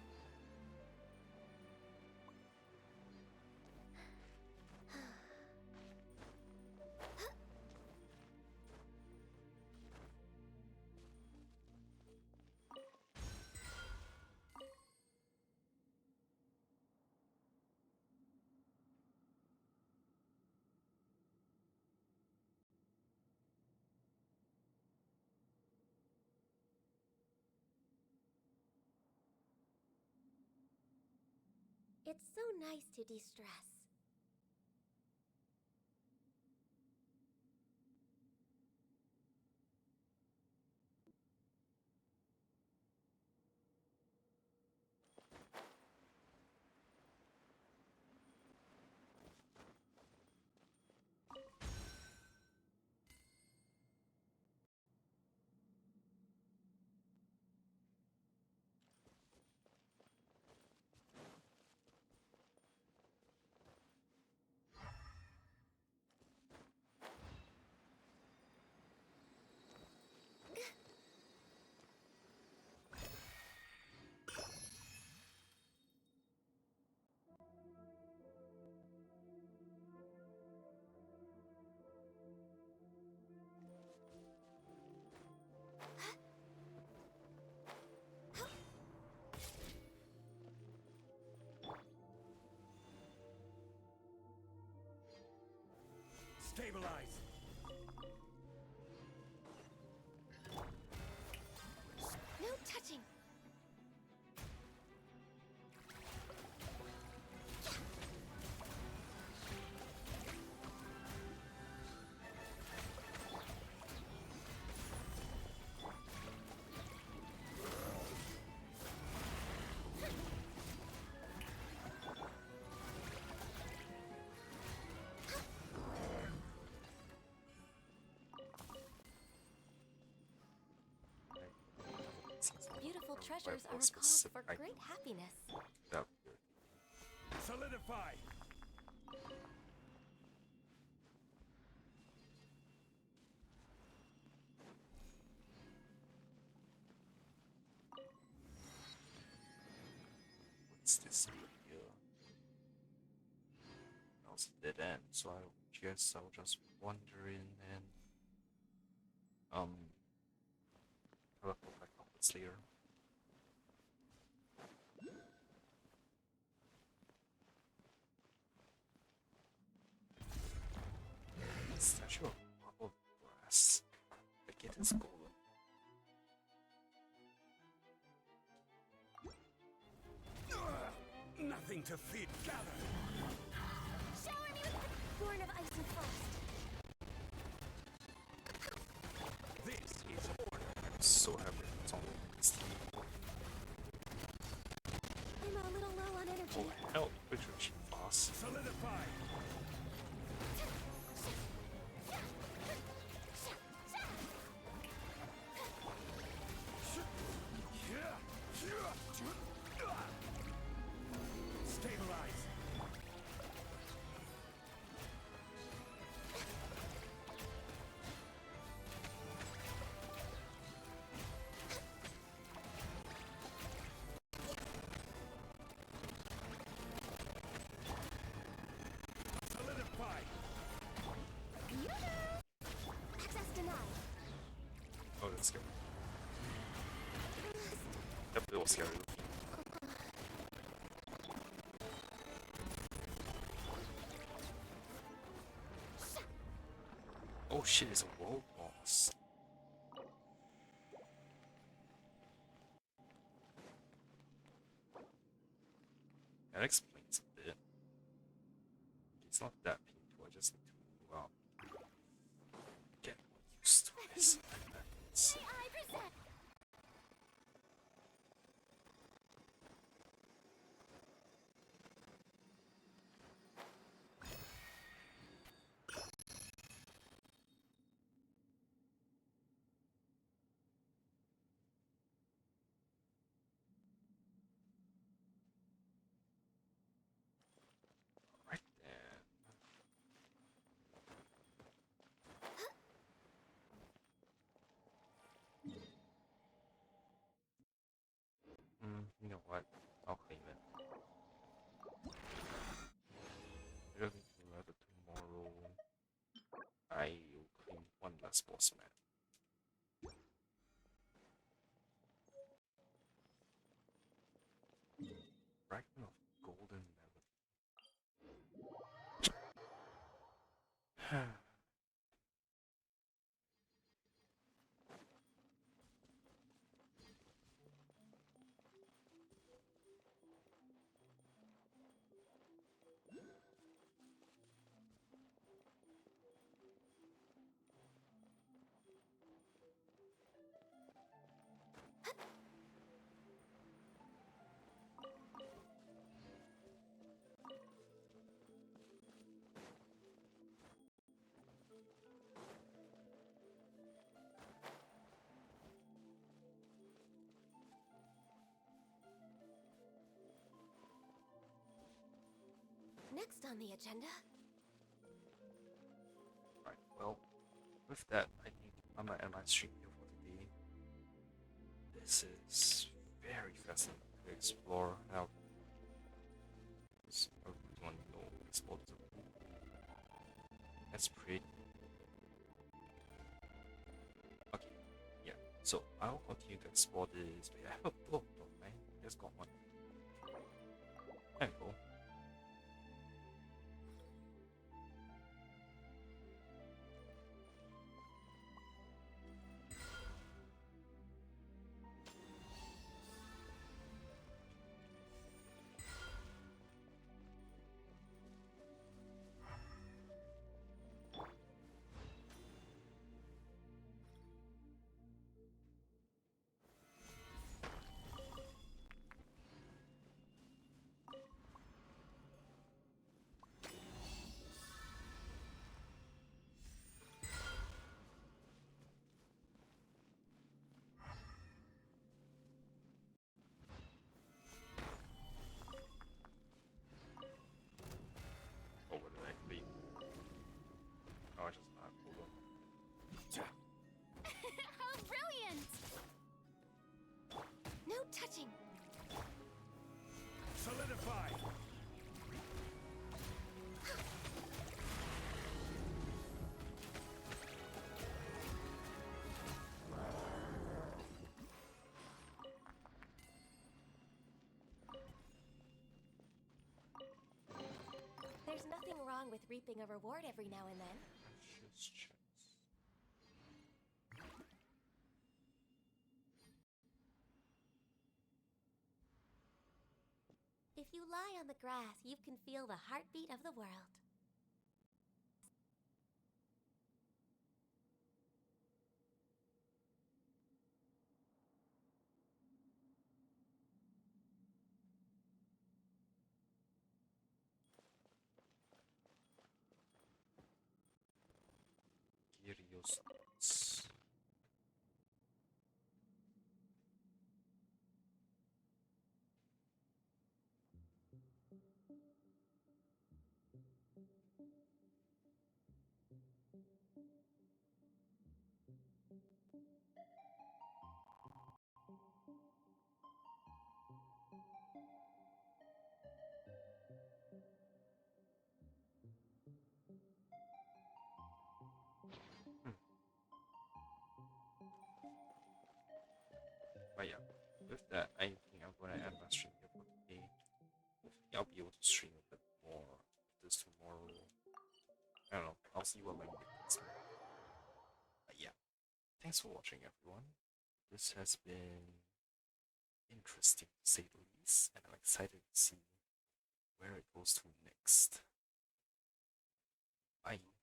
It's so nice to de-stress. Stabilize. No touching. Beautiful treasures are a cause for great happiness. That Solidify. what's this over here? No. was a dead end, so I guess I was just wandering and teleport back up with Slayer. Statue of marble brass. The kid is golden. Nothing to feed. Gather. Shower me with born of ice and frost. This is order. I'm so happy it's on this team. I'm a little low on energy. Oh hell, which was she fast. Solidify. Stabilize. Solidify. Access denied. Oh, that's scary. That was scary. Oh shit, it's a world boss. That explains a bit. It's not that painful, I just need to get used to this. It's- I present. Right there. You know what? I'll claim it. I don't think another tomorrow. I will claim one less boss man. Fragment of golden melody. Next on the agenda. Right, well, with that, I think I'm gonna end my stream here for today. This is very fascinating to explore. Now, I really want to know explore the pool. That's pretty. Okay, yeah. So I'll continue to explore this. But I have a book, don't I? Just got one. There we go. nothing wrong with reaping a reward every now and then. Precious checks. If you lie on the grass, you can feel the heartbeat of the world. Curious thoughts. But yeah, with that, I think I'm gonna end my stream here for today. Hopefully, I'll be able to stream a bit more of this tomorrow. I don't know. I'll see what my mood takes me. But yeah, thanks for watching, everyone. This has been interesting to say the least, and I'm excited to see where it goes to next. Bye.